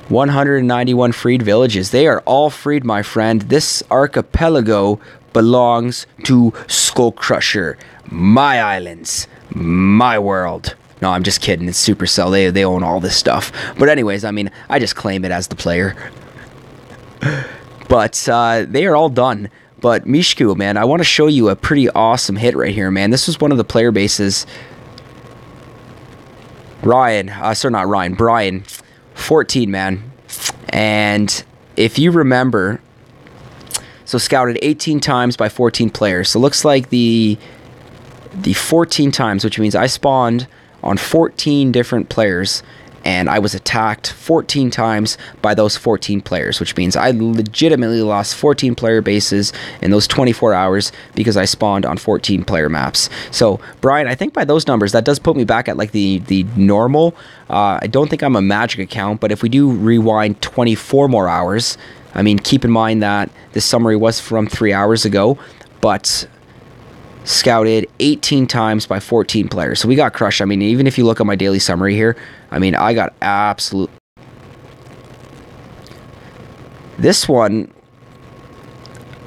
191 freed villages. They are all freed, my friend. This archipelago belongs to SkullCrusher. My islands. My world. No, I'm just kidding. It's Supercell. They own all this stuff. But anyways, I mean, I just claim it as the player. But they are all done. But Mishku, man, I want to show you a pretty awesome hit right here, man. This was one of the player bases. Brian, 14, man. And if you remember, so scouted 18 times by 14 players. So looks like the 14 times, which means I spawned on 14 different players, and I was attacked 14 times by those 14 players, which means I legitimately lost 14 player bases in those 24 hours because I spawned on 14 player maps. So, Brian, I think by those numbers, that does put me back at like the normal. I don't think I'm a magic account, but if we do rewind 24 more hours, I mean, keep in mind that this summary was from 3 hours ago, but scouted 18 times by 14 players. So we got crushed. I mean, even if you look at my daily summary here, I mean, I got absolute... This one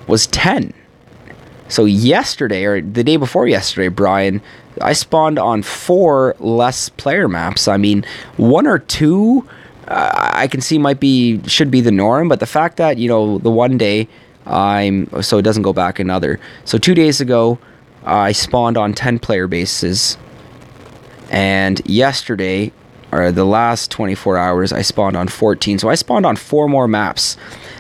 was 10. So yesterday, or the day before yesterday, Brian, I spawned on 4 less player maps. I mean, 1 or 2 I can see should be the norm, but the fact that, you know, the one day so it doesn't go back another. So 2 days ago, I spawned on 10 player bases, and yesterday, or the last 24 hours, I spawned on 14. So I spawned on 4 more maps.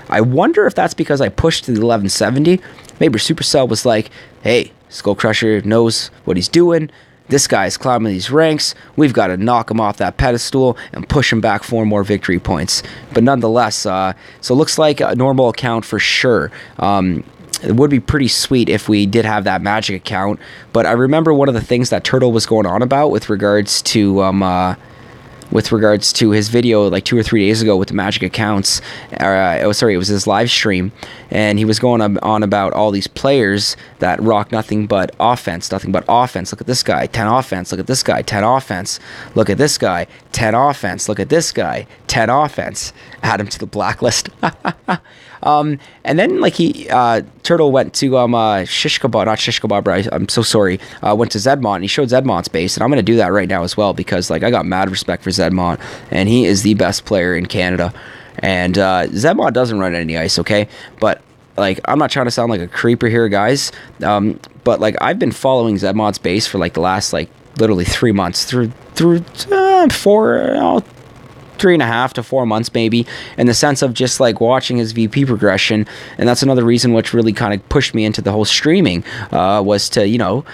I wonder if that's because I pushed to the 1170. Maybe Supercell was like, hey, SkullCrusher knows what he's doing. This guy's climbing these ranks. We've got to knock him off that pedestal and push him back 4 more victory points. But nonetheless, so it looks like a normal account for sure. It would be pretty sweet if we did have that magic account. But I remember one of the things that Turtle was going on about with regards to his video like 2 or 3 days ago with the magic accounts. It was his live stream, and he was going on about all these players that rock nothing but offense. Look at this guy, 10 offense. Look at this guy, 10 offense. Look at this guy, 10 offense. Look at this guy, 10 offense. Add him to the blacklist. And then like Turtle went to I'm so sorry. Went to Zedmont, and he showed Zedmont's base, and I'm gonna do that right now as well, because like I got mad respect for Zedmont, and he is the best player in Canada. And Zedmont doesn't run any ice, okay? But like, I'm not trying to sound like a creeper here, guys. But like, I've been following Zedmont's base for like the last like literally 3 months, through 3.5 to 4 months maybe, in the sense of just like watching his VP progression. And that's another reason which really kind of pushed me into the whole streaming, was to, you know,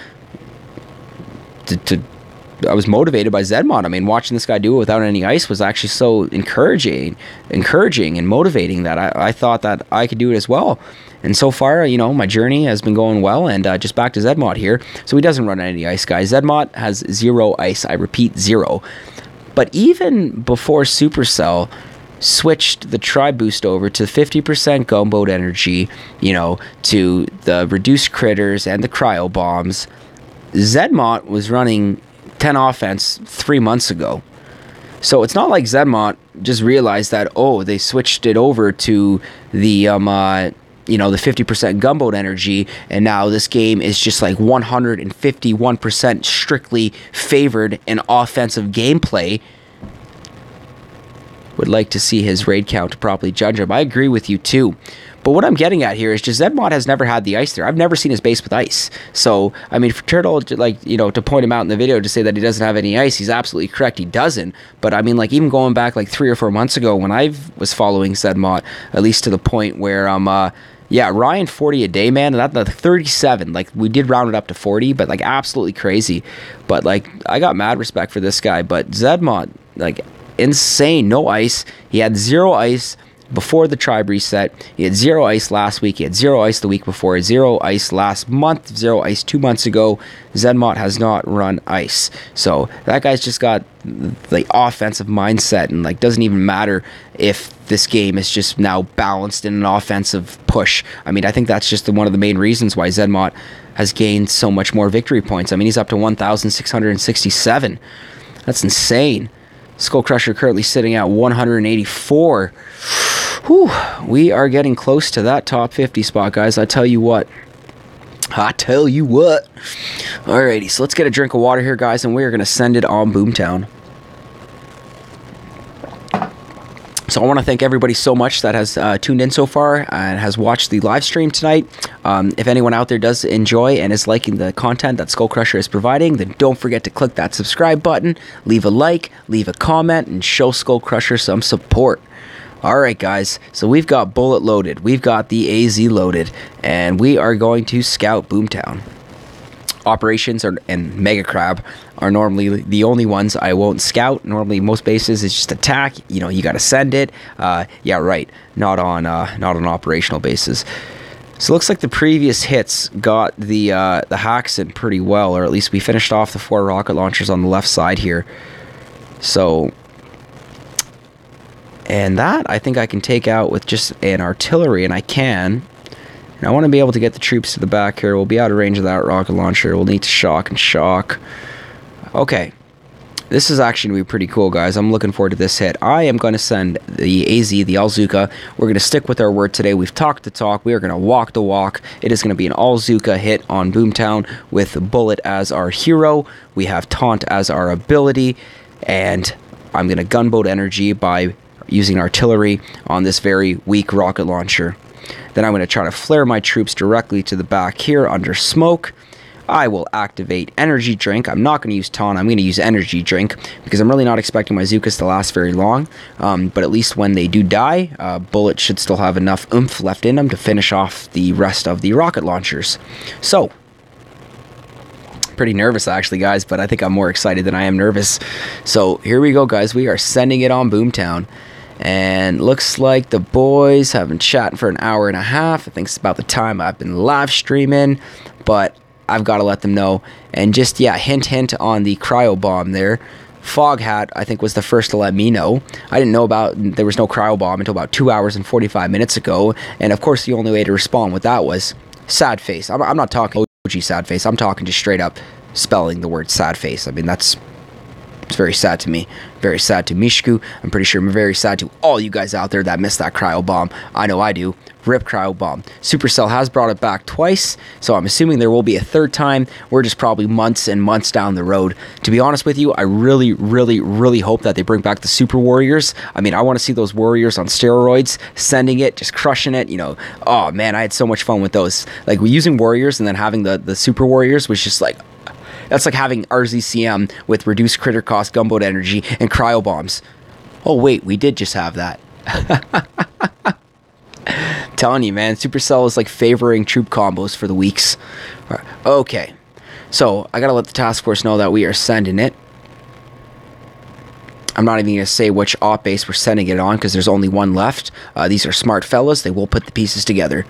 I was motivated by Zedmont. I mean, watching this guy do it without any ice was actually so encouraging and motivating that I thought that I could do it as well. And so far, you know, my journey has been going well. And just back to Zedmont here. So he doesn't run any ice, guys. Zedmont has 0 ice. I repeat, 0. But even before Supercell switched the Tribe Boost over to 50% Gunboat Energy, you know, to the reduced critters and the Cryo Bombs, Zedmont was running 10 offense 3 months ago. So it's not like Zedmont just realized that, oh, they switched it over to the you know, the 50% Gunboat Energy, and now this game is just like 151% strictly favored in offensive gameplay. Would like to see his raid count to properly judge him. I agree with you too. But what I'm getting at here is just Zedmont has never had the ice there. I've never seen his base with ice. So, I mean, for Turtle, like, you know, to point him out in the video to say that he doesn't have any ice, he's absolutely correct. He doesn't. But, I mean, like, even going back like 3 or 4 months ago when I was following Zedmont, at least to the point where, yeah, Ryan 40 a day, man. That's 37. Like, we did round it up to 40, but, like, absolutely crazy. But, like, I got mad respect for this guy. But Zedmont, like, insane. No ice. He had 0 ice before the tribe reset. He had 0 ice last week. He had 0 ice the week before. 0 ice last month. 0 ice 2 months ago. Zedmont has not run ice. So that guy's just got the offensive mindset, and like doesn't even matter if this game is just now balanced in an offensive push. I mean, I think that's just one of the main reasons why Zedmont has gained so much more victory points. I mean, he's up to 1,667. That's insane. SkullCrusher currently sitting at 184. Whew, we are getting close to that top 50 spot, guys. I tell you what. Alrighty, so let's get a drink of water here, guys, and we're going to send it on BoomTown. So I want to thank everybody so much that has tuned in so far and has watched the live stream tonight. If anyone out there does enjoy and is liking the content that SkullCrusher is providing, then don't forget to click that subscribe button, leave a like, leave a comment, and show SkullCrusher some support. Alright guys, so we've got Bullet loaded, we've got the AZ loaded, and we are going to scout BoomTown. Operations and Mega Crab are normally the only ones I won't scout. Normally most bases is just attack, you know, you gotta send it. Yeah, right, not on operational bases. So it looks like the previous hits got the hacks in pretty well, or at least we finished off the 4 rocket launchers on the left side here. So, and that I think I can take out with just an artillery, and I can. And I want to be able to get the troops to the back here. We'll be out of range of that rocket launcher. We'll need to shock and shock. Okay. This is actually going to be pretty cool, guys. I'm looking forward to this hit. I am going to send the AZ, the Alzuka. We're going to stick with our word today. We've talked the talk. We are going to walk the walk. It is going to be an Alzuka hit on BoomTown with Bullet as our hero. We have Taunt as our ability. And I'm going to Gunboat Energy by using artillery on this very weak rocket launcher. Then I'm going to try to flare my troops directly to the back here under smoke. I will activate energy drink. I'm not going to use taunt. I'm going to use energy drink because I'm really not expecting my Zookas to last very long. But at least when they do die, Bullet should still have enough oomph left in them to finish off the rest of the rocket launchers. So, pretty nervous actually, guys, but I think I'm more excited than I am nervous. So here we go, guys. We are sending it on BoomTown. And looks like the boys have been chatting for an hour and a half. I think it's about the time I've been live streaming, but I've got to let them know. And just, yeah, hint on the Cryo Bomb there. Foghat, I think, was the first to let me know. I didn't know about, there was no Cryo Bomb until about 2 hours and 45 minutes ago. And of course, the only way to respond with that was sad face. I'm not talking OG sad face. I'm talking just straight up spelling the word sad face. I mean, it's very sad to me. Very sad to Mishku. I'm pretty sure I'm very sad to all you guys out there that missed that Cryo Bomb. I know I do. Rip Cryo Bomb. Supercell has brought it back twice, so I'm assuming there will be a third time. We're just probably months and months down the road. To be honest with you, I really, really, really hope that they bring back the Super Warriors. I mean, I want to see those Warriors on steroids, sending it, just crushing it, you know. Oh, man, I had so much fun with those. Like, using Warriors and then having the Super Warriors was just like, that's like having RZCM with reduced critter cost, gunboat energy, and cryo bombs. Oh, wait, we did just have that. Telling you, man, Supercell is like favoring troop combos for the weeks. Okay, so I gotta let the task force know that we are sending it. I'm not even gonna say which op base we're sending it on because there's only one left. These are smart fellas. They will put the pieces together.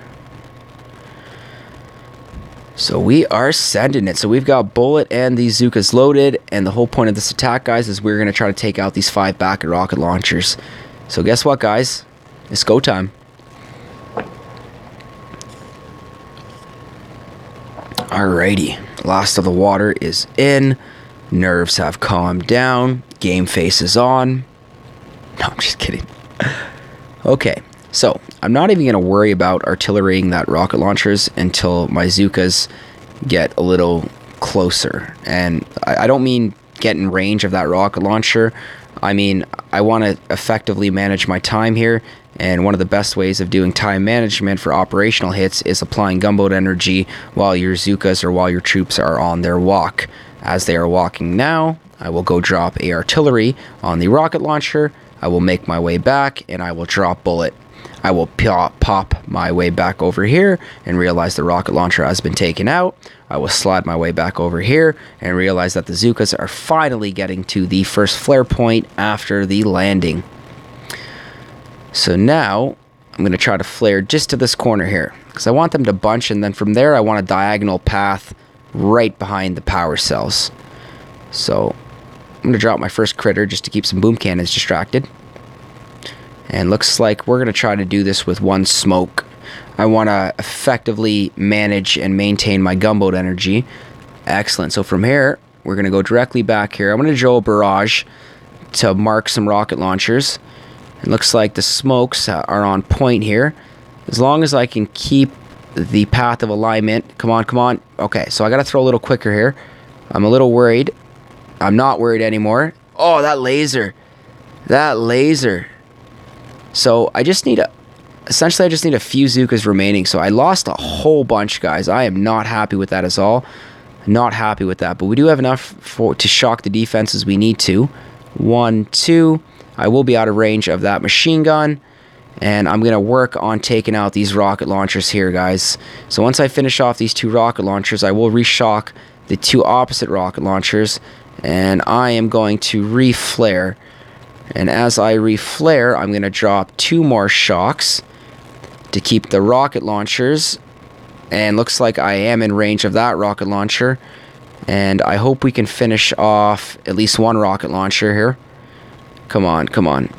So we are sending it. So we've got Bullet and these Zookas loaded, and the whole point of this attack, guys, is we're going to try to take out these 5 back rocket launchers. So guess what, guys? It's go time. Alrighty. Last of the water is in. Nerves have calmed down. Game face is on. No, I'm just kidding. Okay. So, I'm not even going to worry about artillerying that rocket launchers until my Zookas get a little closer. And I don't mean get in range of that rocket launcher. I mean, I want to effectively manage my time here. And one of the best ways of doing time management for operational hits is applying gunboat energy while your Zookas or while your troops are on their walk. As they are walking now, I will go drop a artillery on the rocket launcher. I will make my way back and I will drop Bullet. I will pop my way back over here and realize the rocket launcher has been taken out. I will slide my way back over here and realize that the Zookas are finally getting to the first flare point after the landing. So now I'm going to try to flare just to this corner here because I want them to bunch, and then from there I want a diagonal path right behind the power cells. So I'm going to drop my first critter just to keep some boom cannons distracted. And looks like we're going to try to do this with one smoke. I want to effectively manage and maintain my gunboat energy. Excellent. So from here, we're going to go directly back here. I'm going to draw a barrage to mark some rocket launchers. It looks like the smokes are on point here. As long as I can keep the path of alignment. Come on, come on. Okay, so I got to throw a little quicker here. I'm a little worried. I'm not worried anymore. Oh, that laser. That laser. So I just need essentially I just need a few Zookas remaining. So I lost a whole bunch, guys. I am not happy with that at all. Not happy with that. But we do have enough to shock the defenses we need to. 1, 2. I will be out of range of that machine gun. And I'm going to work on taking out these rocket launchers here, guys. So once I finish off these 2 rocket launchers, I will reshock the 2 opposite rocket launchers. And I am going to reflare. And as I reflare, I'm going to drop 2 more shocks to keep the rocket launchers. And looks like I am in range of that rocket launcher. And I hope we can finish off at least 1 rocket launcher here. Come on, come on.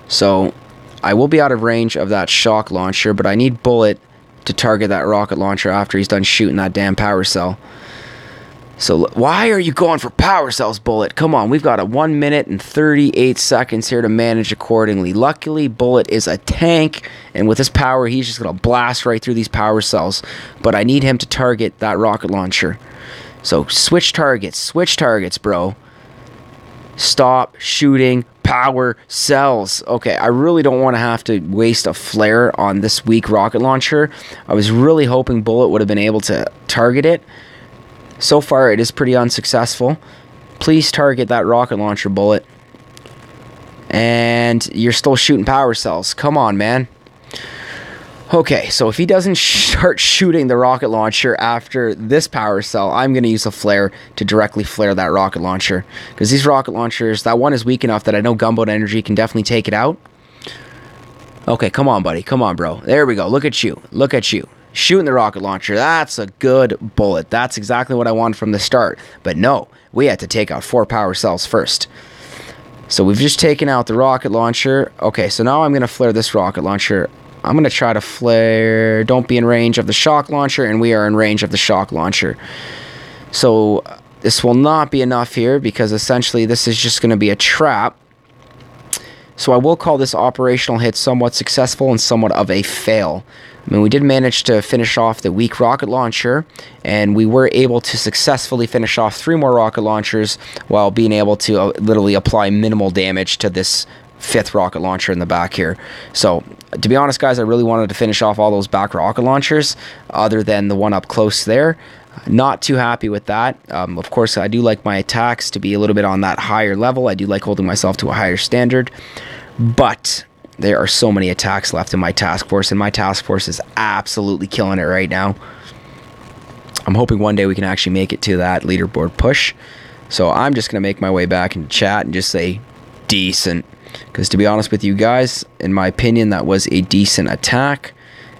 So I will be out of range of that shock launcher, but I need Bullet to target that rocket launcher after he's done shooting that damn power cell. So why are you going for power cells, Bullet? Come on, we've got a 1 minute and 38 seconds here to manage accordingly. Luckily, Bullet is a tank, and with his power, he's just going to blast right through these power cells. But I need him to target that rocket launcher. So switch targets, bro. Stop shooting power cells. Okay, I really don't want to have to waste a flare on this weak rocket launcher. I was really hoping Bullet would have been able to target it. So far, it is pretty unsuccessful. Please target that rocket launcher, Bullet. And you're still shooting power cells. Come on, man. Okay, so if he doesn't start shooting the rocket launcher after this power cell, I'm going to use a flare to directly flare that rocket launcher. Because these rocket launchers, that one is weak enough that I know Gunboat Energy can definitely take it out. Okay, come on, buddy. Come on, bro. There we go. Look at you. Look at you. Shooting the rocket launcher. That's a good bullet. That's exactly what I wanted from the start. But no, we had to take out 4 power cells first. So we've just taken out the rocket launcher. Okay, so now I'm going to flare this rocket launcher. I'm going to try to flare. Don't be in range of the shock launcher, and we are in range of the shock launcher. So this will not be enough here because essentially this is just going to be a trap. So I will call this operational hit somewhat successful and somewhat of a fail. I mean, we did manage to finish off the weak rocket launcher, and we were able to successfully finish off 3 more rocket launchers while being able to literally apply minimal damage to this 5th rocket launcher in the back here. So, to be honest, guys, I really wanted to finish off all those back rocket launchers, other than the one up close there. Not too happy with that. Of course, I do like my attacks to be a little bit on that higher level. I do like holding myself to a higher standard. But there are so many attacks left in my task force, and my task force is absolutely killing it right now. I'm hoping one day we can actually make it to that leaderboard push. So I'm just going to make my way back into chat and just say decent. Because to be honest with you guys, in my opinion, that was a decent attack.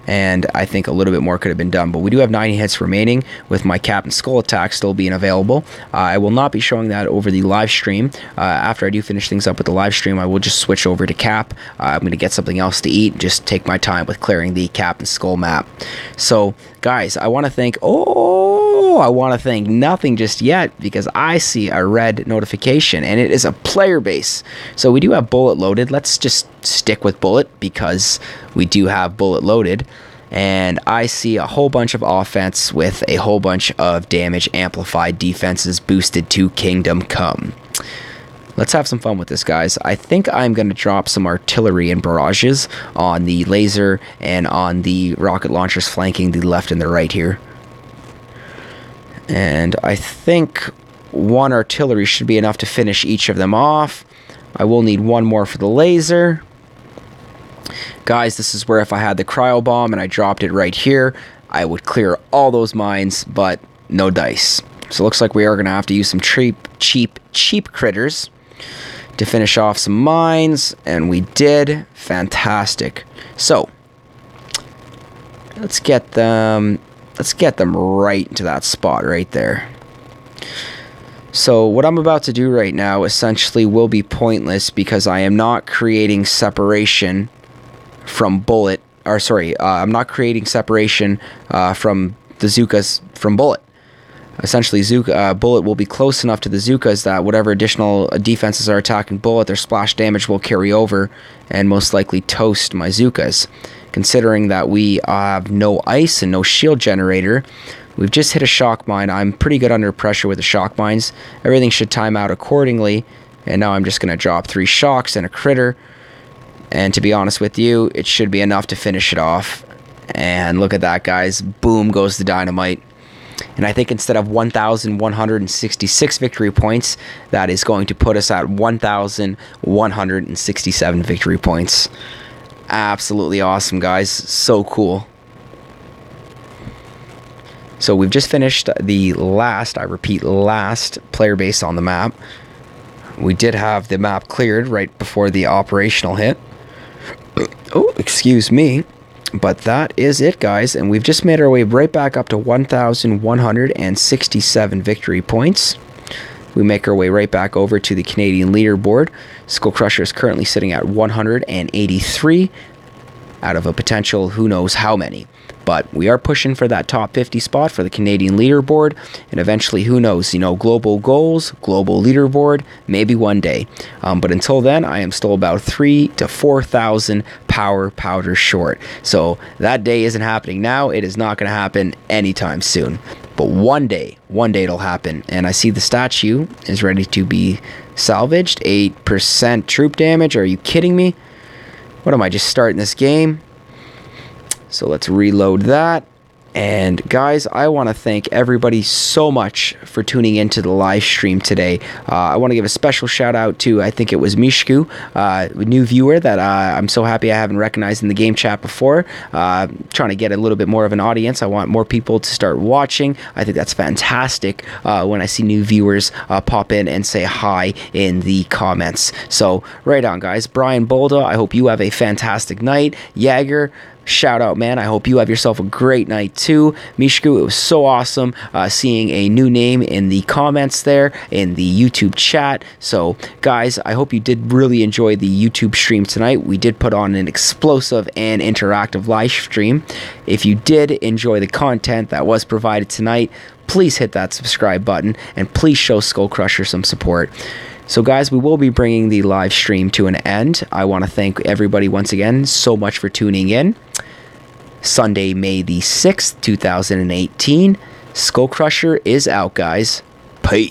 And I think a little bit more could have been done. But we do have 90 hits remaining with my Captain Skull attack still being available. I will not be showing that over the live stream. After I do finish things up with the live stream, I will just switch over to Cap. I'm going to get something else to eat. Just take my time with clearing the Captain Skull map. So, guys, I want to thank... I want to thank nothing just yet because I see a red notification, and it is a player base. So we do have Bullet loaded. Let's just stick with Bullet because we do have Bullet loaded. And I see a whole bunch of offense with a whole bunch of damage amplified defenses boosted to Kingdom Come. Let's have some fun with this, guys. I think I'm going to drop some artillery and barrages on the laser and on the rocket launchers flanking the left and the right here. And I think 1 artillery should be enough to finish each of them off. I will need 1 more for the laser. Guys, this is where if I had the Cryo Bomb and I dropped it right here, I would clear all those mines, but no dice. So it looks like we are going to have to use some cheap critters to finish off some mines, and we did. Fantastic. So, let's get them right into that spot right there. So what I'm about to do right now essentially will be pointless because I am not creating separation from Bullet. Or sorry, I'm not creating separation from the Zookas from Bullet. Essentially, Bullet will be close enough to the Zookas that whatever additional defenses are attacking Bullet, their splash damage will carry over and most likely toast my Zookas. Considering that we have no ice and no shield generator, we've just hit a shock mine. I'm pretty good under pressure with the shock mines. Everything should time out accordingly. And now I'm just going to drop 3 shocks and a critter. And to be honest with you, it should be enough to finish it off. And look at that, guys. Boom goes the dynamite. And I think instead of 1,166 victory points, that is going to put us at 1,167 victory points. Absolutely awesome, guys. So cool. So we've just finished the last, I repeat, last player base on the map. We did have the map cleared right before the operational hit. Oh, excuse me. But that is it, guys. And we've just made our way right back up to 1,167 victory points. We make our way right back over to the Canadian leaderboard. SkullCrusher is currently sitting at 183 out of a potential who knows how many. But we are pushing for that top 50 spot for the Canadian leaderboard. And eventually, who knows, you know, global goals, global leaderboard, maybe one day. But until then, I am still about 3,000 to 4,000 power powder short. So that day isn't happening now. It is not going to happen anytime soon. But one day it'll happen. And I see the statue is ready to be salvaged. 8% troop damage. Are you kidding me? What am I, just starting this game? So let's reload that. And guys, I want to thank everybody so much for tuning into the live stream today. I want to give a special shout out to, I think it was Mishku, a new viewer that I'm so happy I haven't recognized in the game chat before. Trying to get a little bit more of an audience. I want more people to start watching. I think that's fantastic when I see new viewers pop in and say hi in the comments. So right on, guys. Brian Bolda, I hope you have a fantastic night. Jaeger, shout out, man. I hope you have yourself a great night too. Mishku, it was so awesome seeing a new name in the comments there in the YouTube chat. So guys, I hope you did really enjoy the YouTube stream tonight. We did put on an explosive and interactive live stream. If you did enjoy the content that was provided tonight, please hit that subscribe button and please show SkullCrusher some support. So guys, we will be bringing the live stream to an end. I want to thank everybody once again so much for tuning in. Sunday, May the 6th, 2018. SkullCrusher is out, guys.